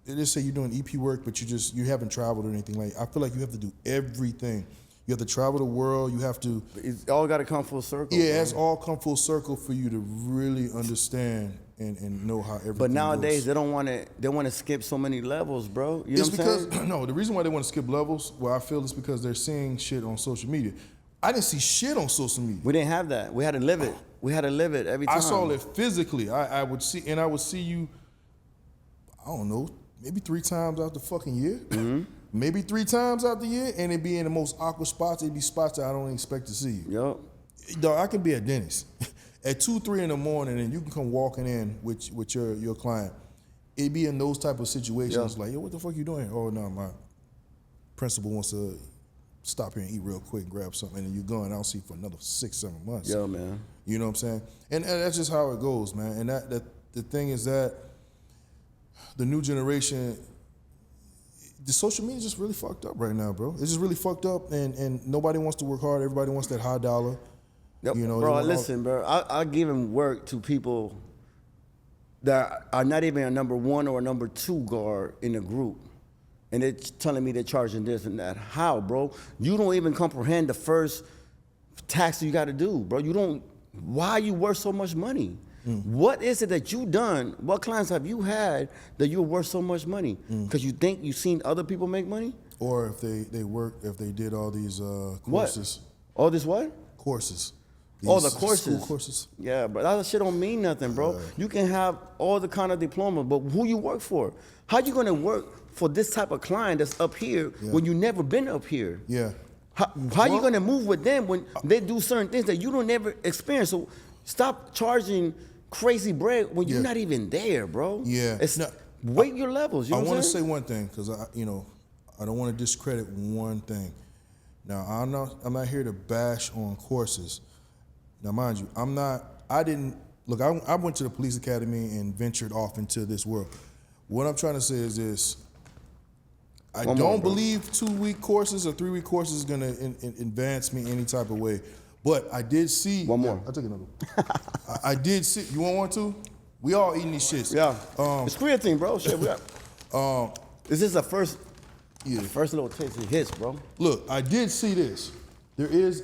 they just say you're doing EP work, but you haven't traveled or anything. Like, I feel like you have to do everything. You have to travel the world. You have to. It's all got to come full circle. Yeah, bro. it's all come full circle for you to really understand and know how everything But nowadays goes. they don't want to. They want to skip so many levels, bro. You know It's what I'm because saying? no, the reason why they want to skip levels, well, I feel it's because they're seeing shit on social media. I didn't see shit on social media. We didn't have that. We had to live it. We had to live it every time. I saw it physically. I would see you. I don't know, maybe 3 times out the fucking year. Mm-hmm. Maybe 3 times out the year, and it'd be in the most awkward spots. It'd be spots that I don't expect to see you. Yup. Dog, I can be at Denny's at 2, 3 in the morning, and you can come walking in with your client. It'd be in those type of situations, like, yo, what the fuck you doing? Oh no, my principal wants to stop here and eat real quick and grab something, and you're gone. I don't see you for another 6, 7 months. Yo, man. You know what I'm saying? And that's just how it goes, man. And that the thing is that the new generation, the social media is just really fucked up right now, bro. It's just really fucked up, and nobody wants to work hard. Everybody wants that high dollar. Yep. You know, Bro, listen, bro. I give him work to people that are not even a number 1 or a number 2 guard in the group. And they're telling me they're charging this and that. How, bro? You don't even comprehend the first tax you got to do, bro. You don't. Why are you worth so much money? What is it that you done? What clients have you had that you're worth so much money? Because you think you've seen other people make money? Or if they did all these courses. What? All this what? Courses. Oh, the These courses. School courses. Yeah, but that shit don't mean nothing, bro. You can have all the kind of diploma, but who you work for? How you gonna work for this type of client that's up here when you never been up here? Yeah. How you gonna move with them when they do certain things that you don't never experience? So stop charging crazy bread when you're not even there, bro. Yeah. It's No, weight your levels. You know I what want I'm to saying? say one thing, because I don't want to discredit one thing. Now I'm not here to bash on courses. Now mind you, I went to the police academy and ventured off into this world. What I'm trying to say is this: I don't believe 2-week courses or 3-week courses is gonna advance me any type of way. But I did see One more. I'll take another one. I did see. You want one too? We all eating these shits. Yeah. It's creatine, bro. Shit, we got. Is this the first? Yeah. The first little taste it hits, bro. Look, I did see this. There is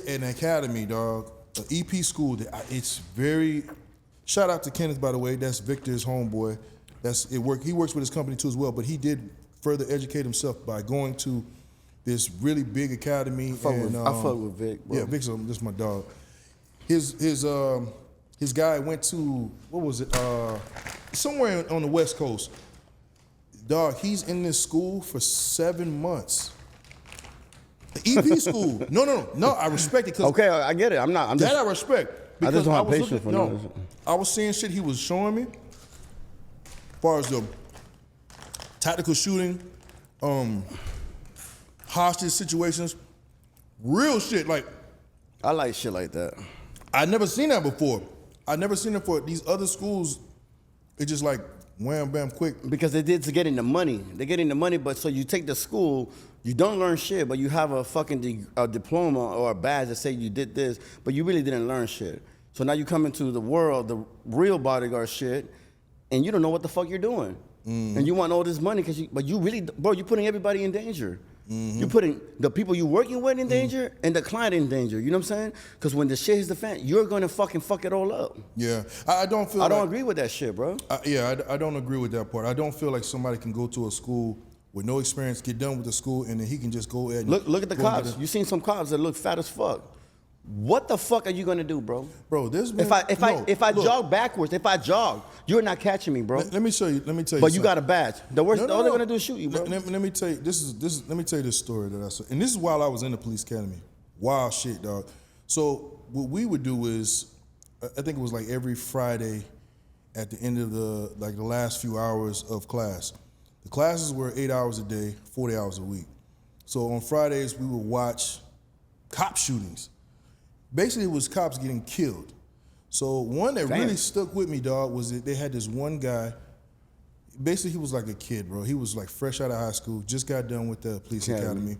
an academy, dog, an EP school that it's very. Shout out to Kenneth, by the way. That's Victor's homeboy. He works with his company too as well, but he did further educate himself by going to this really big academy. I fuck with Vic, bro. Yeah, Vic's just my dog. His guy went to, what was it? Somewhere on the West Coast. Dog, he's in this school for 7 months. The EP school. No. I respect it. Okay, I get it. I'm just. That I respect. I just don't have was patience for no. that. I was seeing shit he was showing me. As far as the tactical shooting, hostage situations, real shit. Like, I like shit like that. I never seen that before. I never seen it for these other schools. It's just like wham bam quick. Because they did to getting the money. They're getting the money, but so you take the school, you don't learn shit, but you have a fucking diploma or a badge that say you did this, but you really didn't learn shit. So now you come into the world, the real bodyguard shit, and you don't know what the fuck you're doing. And you want all this money, but you really, bro, you're putting everybody in danger. You're putting the people you're working with in danger and the client in danger. You know what I'm saying? Because when the shit hits the fan, you're gonna fucking fuck it all up. Yeah, I don't feel. I don't agree with that shit, bro. I don't agree with that part. I don't feel like somebody can go to a school with no experience, get done with the school, and then he can just go ahead and Look at the cops. You seen some cops that look fat as fuck. What the fuck are you gonna do, bro? Bro, there's been, if I jog backwards, you're not catching me, bro. Let me show you. Let me tell you. But you something. got a badge. All they're gonna do is shoot you, bro. Let me tell you. Let me tell you this story that I saw, and this is while I was in the police academy. Wild shit, dog. So what we would do is, I think it was like every Friday at the end of the last few hours of class. The classes were 8 hours a day, 40 hours a week. So on Fridays, we would watch cop shootings. Basically, it was cops getting killed. So one that really stuck with me, dog, was that they had this one guy. Basically, he was like a kid, bro. He was like fresh out of high school, just got done with the police academy,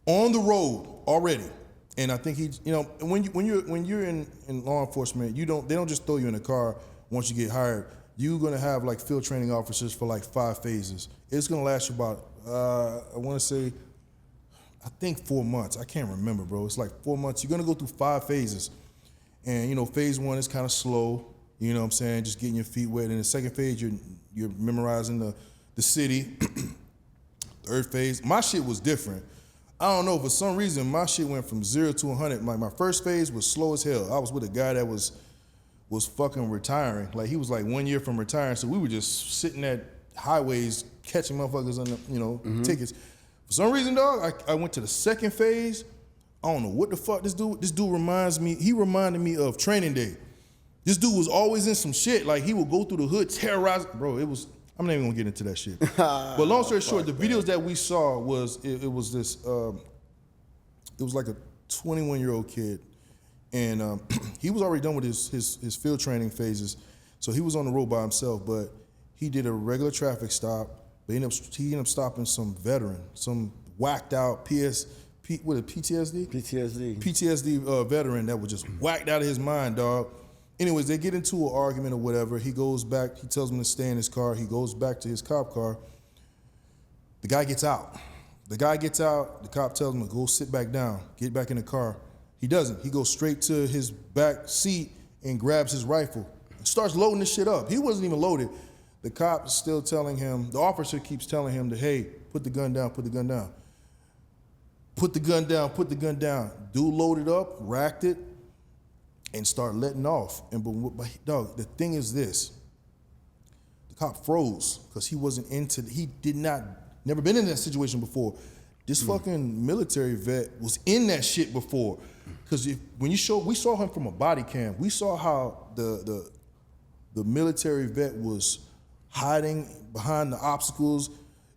on the road already. And I think he, you know, when you're in law enforcement, they don't just throw you in a car once you get hired. You're gonna have like field training officers for like 5 phases. It's gonna last you about I want to say, I think 4 months. I can't remember, bro. It's like 4 months. You're gonna go through 5 phases, and you know, phase 1 is kind of slow. You know what I'm saying? Just getting your feet wet. And the second phase, you're memorizing the city. Third phase, my shit was different. I don't know, for some reason, my shit went from 0 to 100. Like my first phase was slow as hell. I was with a guy that was fucking retiring. Like he was like 1 year from retiring, so we were just sitting at highways catching motherfuckers on the tickets. For some reason, dog, I went to the second phase. I don't know what the fuck this dude reminds me. He reminded me of Training Day. This dude was always in some shit. Like he would go through the hood, terrorize. Bro, it was. I'm not even gonna get into that shit. But long story short, the videos that we saw was it was this. It was like a 21-year-old kid, and he was already done with his field training phases, so he was on the road by himself. But he did a regular traffic stop. But he ended up stopping some veteran, some whacked out PTSD veteran that was just whacked out of his mind, dog. Anyways, they get into an argument or whatever. He goes back. He tells him to stay in his car. He goes back to his cop car. The guy gets out. The cop tells him to go sit back down, get back in the car. He doesn't. He goes straight to his back seat and grabs his rifle. Starts loading this shit up. He wasn't even loaded. The cop is still telling him, the officer keeps telling him to, hey, put the gun down, put the gun down. Put the gun down, put the gun down. Dude loaded up, racked it, and start letting off. But dog, the thing is this. The cop froze because he never been in that situation before. This fucking military vet was in that shit before. Because we saw him from a body cam. We saw how the military vet was hiding behind the obstacles,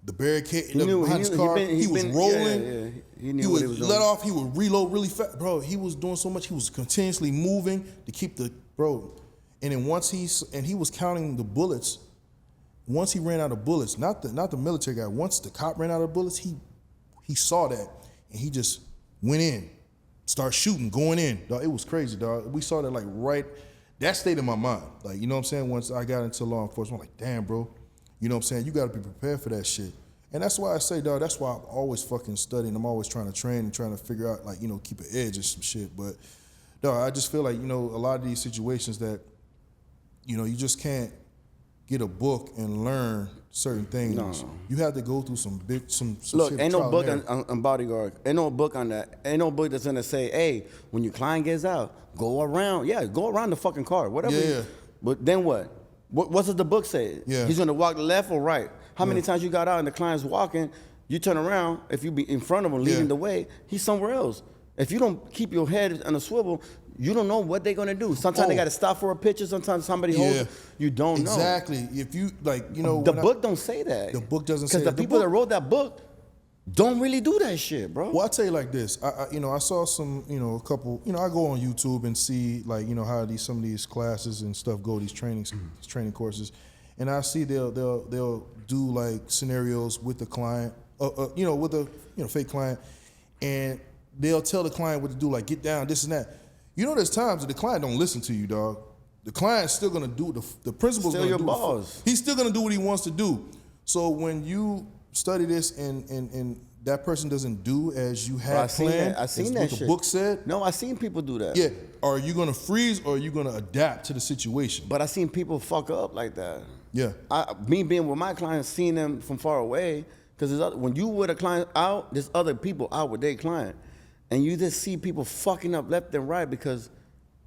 the barricade, behind his car. He was rolling. Yeah. He knew what he was doing. Let off. He would reload really fast, bro. He was doing so much. He was continuously moving to keep the bro. And then he was counting the bullets. Once he ran out of bullets, not the military guy. Once the cop ran out of bullets, he saw that and he just went in, started shooting, going in. Dog, it was crazy, dog. We saw that like right. That stayed in my mind. Like, you know what I'm saying? Once I got into law enforcement, I'm like, damn, bro. You know what I'm saying? You got to be prepared for that shit. And that's why I say, dog, that's why I'm always fucking studying. I'm always trying to train and trying to figure out, like, you know, keep an edge and some shit. But, dog, I just feel like, you know, a lot of these situations that, you know, you just can't get a book and learn certain things. No. You have to go through some Look, shit. Ain't no book on Bodyguard. Ain't no book on that. Ain't no book that's gonna say, hey, when your client gets out, go around. Yeah, go around the fucking car. Whatever. Yeah. But then what? What does the book say? Yeah. He's gonna walk left or right. How many times you got out and the client's walking, you turn around, if you be in front of him leading the way, he's somewhere else. If you don't keep your head on a swivel, you don't know what they're gonna do. Sometimes they gotta stop for a picture, sometimes somebody holds it. You don't know. Exactly. If you, like, you know. The book don't say that. The book doesn't say that. Because the people that wrote that book don't really do that shit, bro. Well, I'll tell you like this. I saw some, you know, a couple, you know, I go on YouTube and see, like, you know, how some of these classes and stuff go, these training courses. And I see they'll do like scenarios with the client, you know, with a, you know, fake client, and they'll tell the client what to do, like get down, this and that. You know, there's times that the client don't listen to you, dog. The client's still gonna do the principal's still gonna your do. boss. He's still gonna do what he wants to do. So when you study this and that person doesn't do as you had planned, I seen as that what shit. the book said. No, I seen people do that. Yeah. Are you gonna freeze or are you gonna adapt to the situation? But I seen people fuck up like that. Yeah. Me being with my clients, seeing them from far away, because when you with a client out, there's other people out with their client. And you just see people fucking up left and right because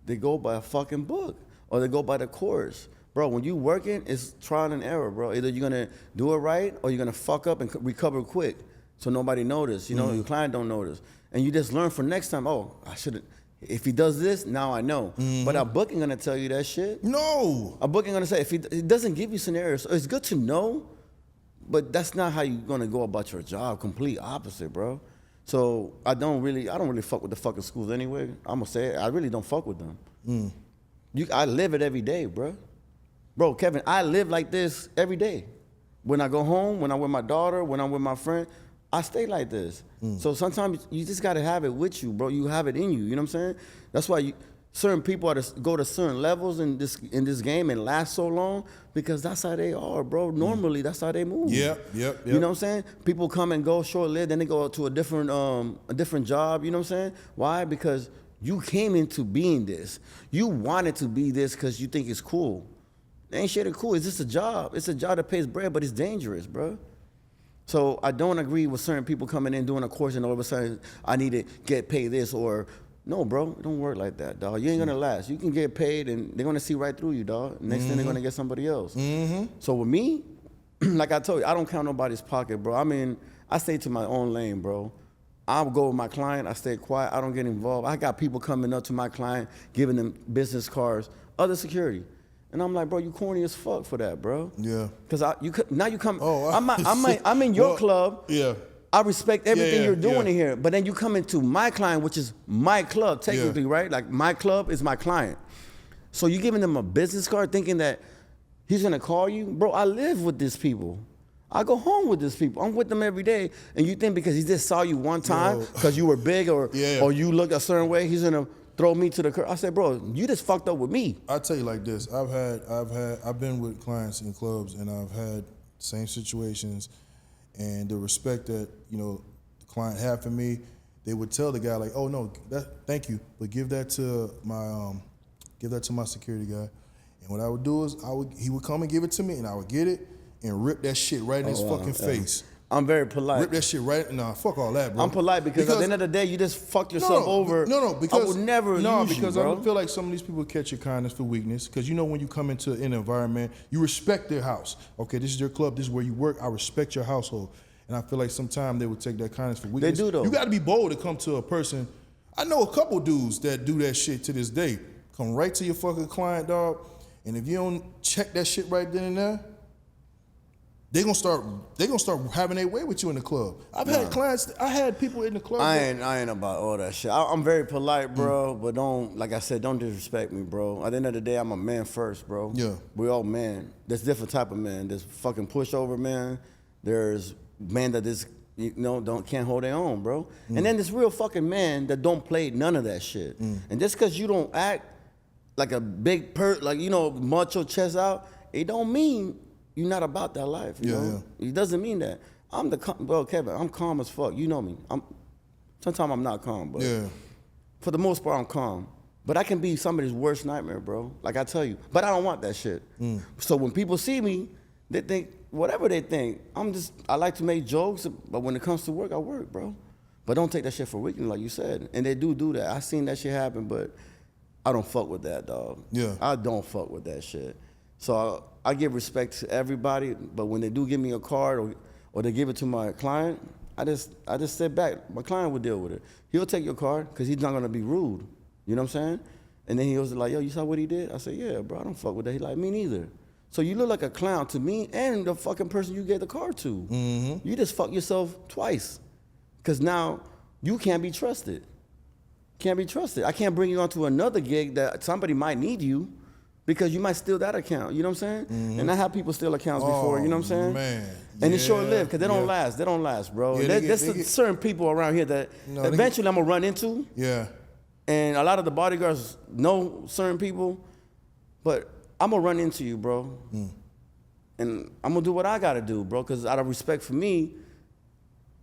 they go by a fucking book or they go by the course. Bro, when you working, it's trial and error, bro. Either you're gonna do it right or you're gonna fuck up and recover quick so nobody notice. You know, your client don't notice. and you just learn for next time. Oh, I should. If he does this, now I know. But a book ain't gonna tell you that shit. No. A book ain't gonna say if it doesn't give you scenarios. So it's good to know, but that's not how you're gonna go about your job. Complete opposite, bro. So I don't really fuck with the fucking schools anyway. I'm gonna say it. I really don't fuck with them. I live it every day, bro. Bro, Kevin, I live like this every day. When I go home, when I'm with my daughter, when I'm with my friend, I stay like this. So sometimes you just gotta have it with you, bro. You have it in you. You know what I'm saying? That's why certain people go to certain levels in this game and last so long because that's how they are, bro. Normally, that's how they move. Yep. You know what I'm saying? People come and go short-lived, then they go to a different job. You know what I'm saying? Why? Because you came into being this. You wanted to be this because you think it's cool. It ain't shit cool. It's just a job. It's a job that pays bread, but it's dangerous, bro. So I don't agree with certain people coming in doing a course and all of a sudden I need to get paid this or no, bro. It don't work like that, dog. You ain't gonna last. You can get paid and they're gonna see right through you, dog. Next thing they're gonna get somebody else. So with me, like I told you, I don't count nobody's pocket, bro. I mean, I stay to my own lane, bro. I'll go with my client. I stay quiet. I don't get involved. I got people coming up to my client, giving them business cards, other security. And I'm like, bro, you corny as fuck for that, bro. Yeah. Cause now you come. Oh, I'm in your club. Yeah. I respect everything you're doing yeah. in here, but then you come into my client, which is my club technically, right? Like my club is my client. So you giving them a business card, thinking that he's gonna call you, bro. I live with these people. I go home with these people. I'm with them every day, and you think because he just saw you one time because you were big or you look a certain way, he's gonna throw me to the curb. I said, bro, you just fucked up with me. I tell you like this. I've been with clients in clubs, and I've had same situations, and the respect that the client had for me, they would tell the guy like, oh no, thank you, but give that to my security guy. And what I would do is he would come and give it to me, and I would get it and rip that shit right in his fucking face. I'm very polite. Rip that shit right. Nah, fuck all that, bro. I'm polite because at the end of the day, you just fucked yourself over. Because I would never use you, bro. I feel like some of these people catch your kindness for weakness. Because when you come into an environment, you respect their house. Okay, this is your club. This is where you work. I respect your household. And I feel like sometimes they would take that kindness for weakness. They do, though. You got to be bold to come to a person. I know a couple dudes that do that shit to this day. Come right to your fucking client, dog. And if you don't check that shit right then and there, They gonna start having their way with you in the club. I've had clients. I had people in the club. I ain't about all that shit. I'm very polite, bro. But like I said, don't disrespect me, bro. At the end of the day, I'm a man first, bro. Yeah. We all men. There's different type of men. There's fucking pushover men. There's men that just can't hold their own, bro. And then there's real fucking men that don't play none of that shit. And just because you don't act like a big macho chest out, it don't mean you're not about that life, you know? It doesn't mean that. Kevin, I'm calm as fuck. You know me. Sometimes I'm not calm, but for the most part, I'm calm. But I can be somebody's worst nightmare, bro. Like I tell you. But I don't want that shit. So when people see me, they think, whatever they think, I like to make jokes, but when it comes to work, I work, bro. But don't take that shit for weakness, like you said. And they do that. I seen that shit happen, but I don't fuck with that, dog. Yeah. I don't fuck with that shit. So I give respect to everybody, but when they do give me a card or they give it to my client, I just sit back. My client will deal with it. He'll take your card because he's not gonna be rude. You know what I'm saying? And then he was like, yo, you saw what he did? I said, yeah, bro, I don't fuck with that. He like, me neither. So you look like a clown to me and the fucking person you gave the card to. You just fuck yourself twice. Because now you can't be trusted. Can't be trusted. I can't bring you onto another gig that somebody might need you because you might steal that account. You know what I'm saying? And I have people steal accounts before. You know what I'm saying? Man. And it's short-lived because they don't last. They don't last, bro. There's certain people around here that eventually I'm going to run into. Yeah. And a lot of the bodyguards know certain people, but I'm going to run into you, bro. And I'm going to do what I got to do, bro, because out of respect for me,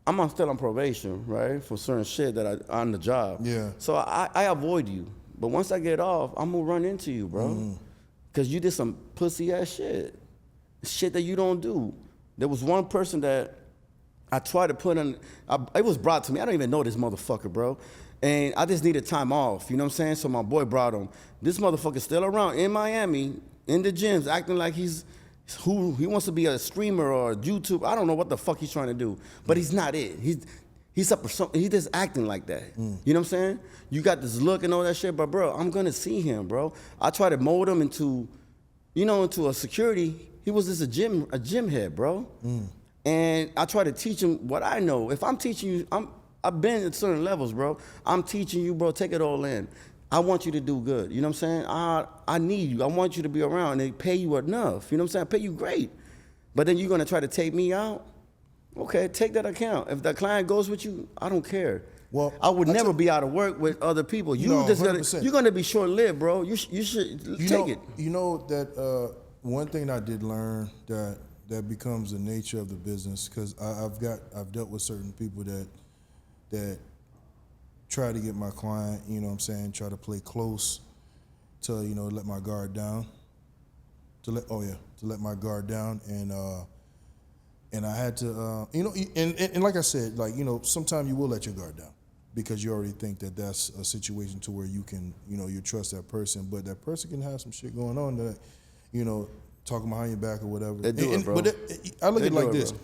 I'm still on probation, right, for certain shit that on the job. Yeah. So I avoid you. But once I get off, I'm going to run into you, bro, because you did some pussy-ass shit that you don't do. There was one person that I tried to put on, it was brought to me. I don't even know this motherfucker, bro. And I just needed time off, you know what I'm saying? So my boy brought him. This motherfucker's still around in Miami, in the gyms, acting like he wants to be a streamer or a YouTube. I don't know what the fuck he's trying to do, but he's not it. He's just acting like that. You know what I'm saying? You got this look and all that shit, but bro, I'm gonna see him, bro. I try to mold him into a security. He was just a gym head, bro. And I try to teach him what I know. If I'm teaching you, I've been at certain levels, bro. I'm teaching you, bro. Take it all in. I want you to do good. You know what I'm saying? I need you. I want you to be around. And they pay you enough. You know what I'm saying? I pay you great. But then you're gonna try to take me out? Okay, take that account. If the client goes with you, I don't care. Well, I would never be out of work with other people. You're gonna be short-lived, bro. You should take it. You know that one thing I did learn that becomes the nature of the business, because I've dealt with certain people that try to get my client, you know what I'm saying, try to play close to, let my guard down. To let my guard down, and I had to, and like I said, sometimes you will let your guard down because you already think that that's a situation to where you can, you trust that person, but that person can have some shit going on that, talking behind your back or whatever. They do it, bro. But I look at it like this. Bro.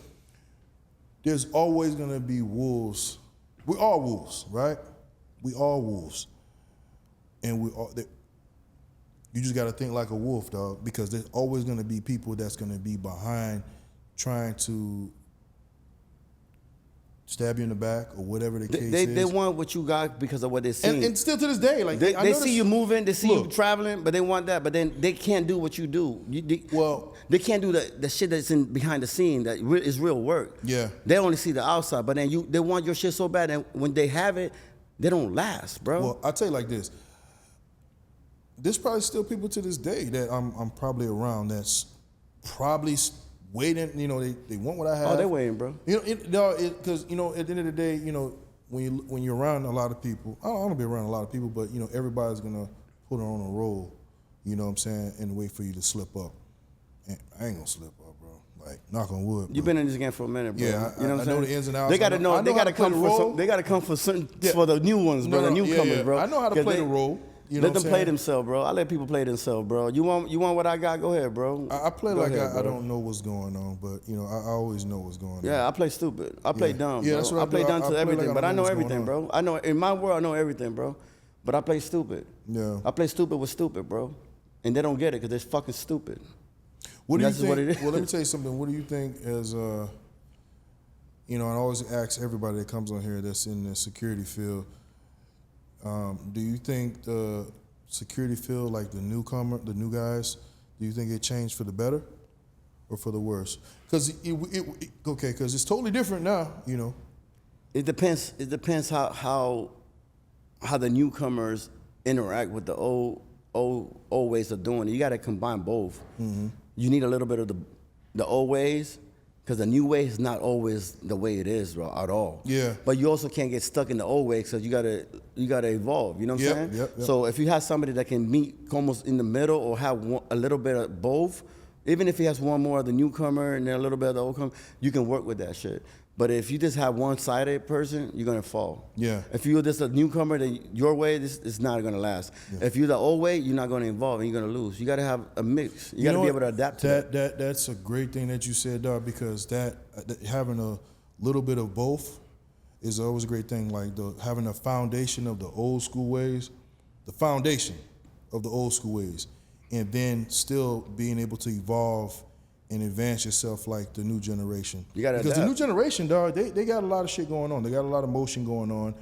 There's always gonna be wolves. We're all wolves, right? We all wolves, and you just gotta think like a wolf, dog, because there's always gonna be people that's gonna be behind, trying to stab you in the back or whatever the case is. They want what you got because of what they see. And still to this day, like they see you moving, they see you traveling, but they want that. But then they can't do what you do. They can't do the shit that's behind the scene that is real work. Yeah. They only see the outside, but then they want your shit so bad, and when they have it, they don't last, bro. Well, I'll tell you like this. There's probably still people to this day that I'm probably around that's probably waiting. They want what I have. Oh, they're waiting, bro. Because at the end of the day, when you're around a lot of people, I don't want to be around a lot of people, but everybody's gonna put on a role. You know what I'm saying, and wait for you to slip up. And I ain't gonna slip up, bro. Like, knock on wood. Bro. You've been in this game for a minute, bro. Yeah, you know what I'm saying? know the ins and outs. They gotta know. They gotta come for. They gotta come for certain for the new ones, bro. The newcomers, bro. I know how to play the role. Let them play themselves, bro. I let people play themselves, bro. You want what I got? Go ahead, bro. I play like I don't know what's going on, but I always know what's going on. Yeah, I play stupid. I play dumb. Yeah, bro. that's what I play dumb to everything, like but I know everything, bro. I know in my world I know everything, bro. But I play stupid. Yeah. I play stupid with stupid, bro. And they don't get it because they're fucking stupid. What do you think? What it is. Well, let me tell you something. What do you think as I always ask everybody that comes on here that's in the security field, do you think the security field, like the new guys, do you think it changed for the better or for the worse? Because because it's totally different now, It depends. It depends how the newcomers interact with the old ways of doing it. You got to combine both. Mm-hmm. You need a little bit of the old ways, because the new way is not always the way it is, bro, at all. Yeah. But you also can't get stuck in the old way, because you gotta evolve. You know what I'm saying? Yep. So if you have somebody that can meet almost in the middle or have a little bit of both, even if he has one more of the newcomer and then a little bit of the oldcomer, you can work with that shit. But if you just have one-sided person, you're gonna fall. Yeah. If you're just a newcomer, then your way, this is not gonna last. Yeah. If you're the old way, you're not gonna evolve and you're gonna lose. You gotta have a mix. You gotta be able to adapt to that. That's a great thing that you said, dog, because that having a little bit of both is always a great thing. Like having a foundation of the old school ways, and then still being able to evolve and advance yourself like the new generation. You gotta because adapt. The new generation, dog, they got a lot of shit going on. They got a lot of motion going on.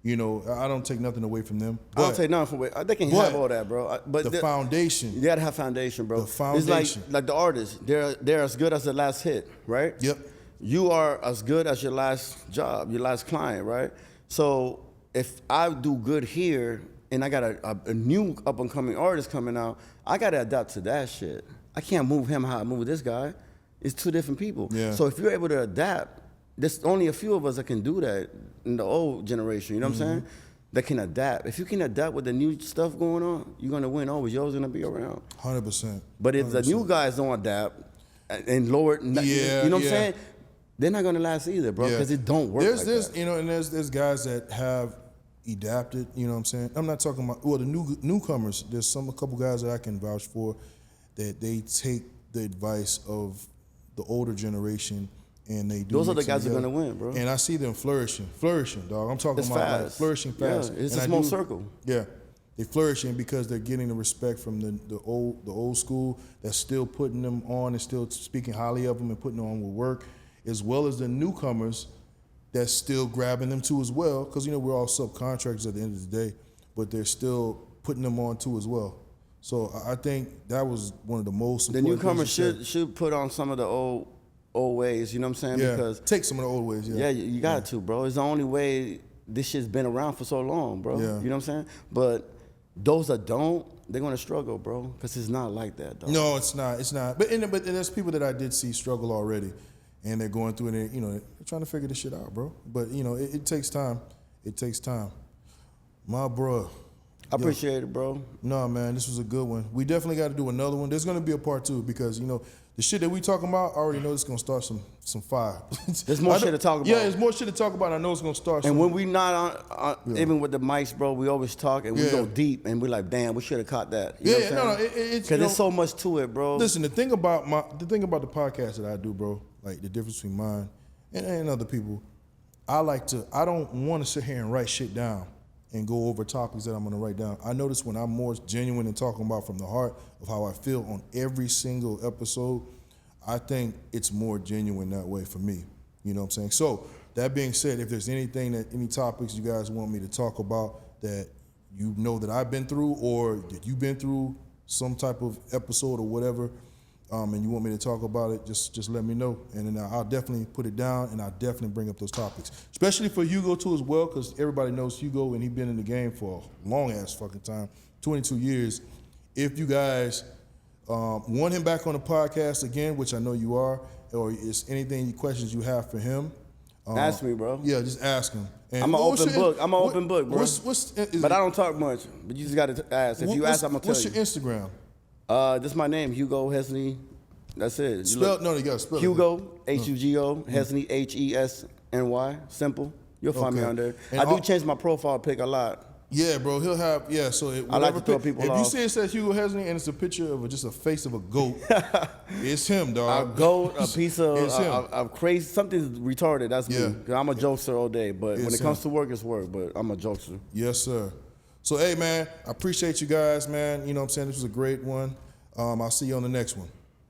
I don't take nothing away from them. I don't take nothing away. They can have all that, bro. But the foundation. You gotta have foundation, bro. The foundation. It's like the artists. They're as good as the last hit, right? Yep. You are as good as your last job, your last client, right? So if I do good here and I got a new up and coming artist coming out, I gotta adapt to that shit. I can't move him how I move this guy. It's two different people. Yeah. So if you're able to adapt, there's only a few of us that can do that in the old generation, you know what I'm saying? That can adapt. If you can adapt with the new stuff going on, you're gonna win always. You're always gonna be around. 100%. But if the new guys don't adapt and lower, you know what I'm saying? They're not gonna last either, bro, because it don't work like that. And there's guys that have adapted, you know what I'm saying? I'm not talking about, the newcomers. There's a couple guys that I can vouch for that they take the advice of the older generation and they do. Those are the mix it guys that are together. gonna win, bro. And I see them flourishing, dog. I'm talking It's about like fast. flourishing fast. Yeah, it's And a I small do- circle. Yeah, they flourishing because they're getting the respect from the old school that's still putting them on and still speaking highly of them and putting them on with work, as well as the newcomers that's still grabbing them too as well. Because we're all subcontractors at the end of the day, but they're still putting them on too as well. So I think that was one of the most The important newcomers things you should put on some of the old ways. You know what I'm saying? said. Yeah, Because take some of the old ways. yeah, you got to, bro. It's the only way this shit's been around for so long, bro. Yeah. You know what I'm saying? But those that don't, they're gonna struggle, bro. Because it's not like that, dog. No, it's not. It's not. But there's people that I did see struggle already, and they're going through it. And, they're trying to figure this shit out, bro. But it takes time. It takes time. My bro. I appreciate it, bro. No, man, this was a good one. We definitely got to do another one. There's gonna be a part 2 because the shit that we talking about, I already know it's gonna start some fire. There's more shit to talk about. Yeah, there's more shit to talk about. I know it's gonna start. And some, when we not on even with the mics, bro, we always talk and we Yeah. go deep and we're like, damn, we should have caught that. You Yeah, know what I'm no, saying? it's Because there's so much to it, bro. Listen, the thing about the podcast that I do, bro, like the difference between mine and other people, I don't want to sit here and write shit down and go over topics that I'm going to write down. I notice when I'm more genuine and talking about from the heart of how I feel on every single episode, I think it's more genuine that way for me. You know what I'm saying? So that being said, if there's any topics you guys want me to talk about that that I've been through or that you've been through some type of episode or whatever, and you want me to talk about it, just let me know. And then I'll definitely put it down and I'll definitely bring up those topics. Especially for Hugo too as well, because everybody knows Hugo and he's been in the game for a long ass fucking time, 22 years. If you guys want him back on the podcast again, which I know you are, or is any questions you have for him, Ask me, bro. yeah, just ask him. And I'm an what's open your- book. I'm an open book, bro. But I don't. don't talk much. But you just got to ask. If you ask, I'm going to tell What's you. your Instagram? This is my name, Hugo Hesney. That's it. You You gotta spell it. Hugo, Hugo, Hesney, Hesny. Simple. You'll find me Okay. on there. And I do change my profile pic a lot. Yeah, bro, he'll have, so I like to throw people if you off. see it says Hugo Hesney and it's a picture of just a face of a goat, it's him, A dog. goat, a piece of It's him. a crazy, something's retarded. That's Yeah. me. 'Cause I'm a jokester all day. But when It's it comes him. to work, it's work. But I'm a jokester. Yes, sir. So, hey, man, I appreciate you guys, man. You know what I'm saying? This was a great one. I'll see you on the next one.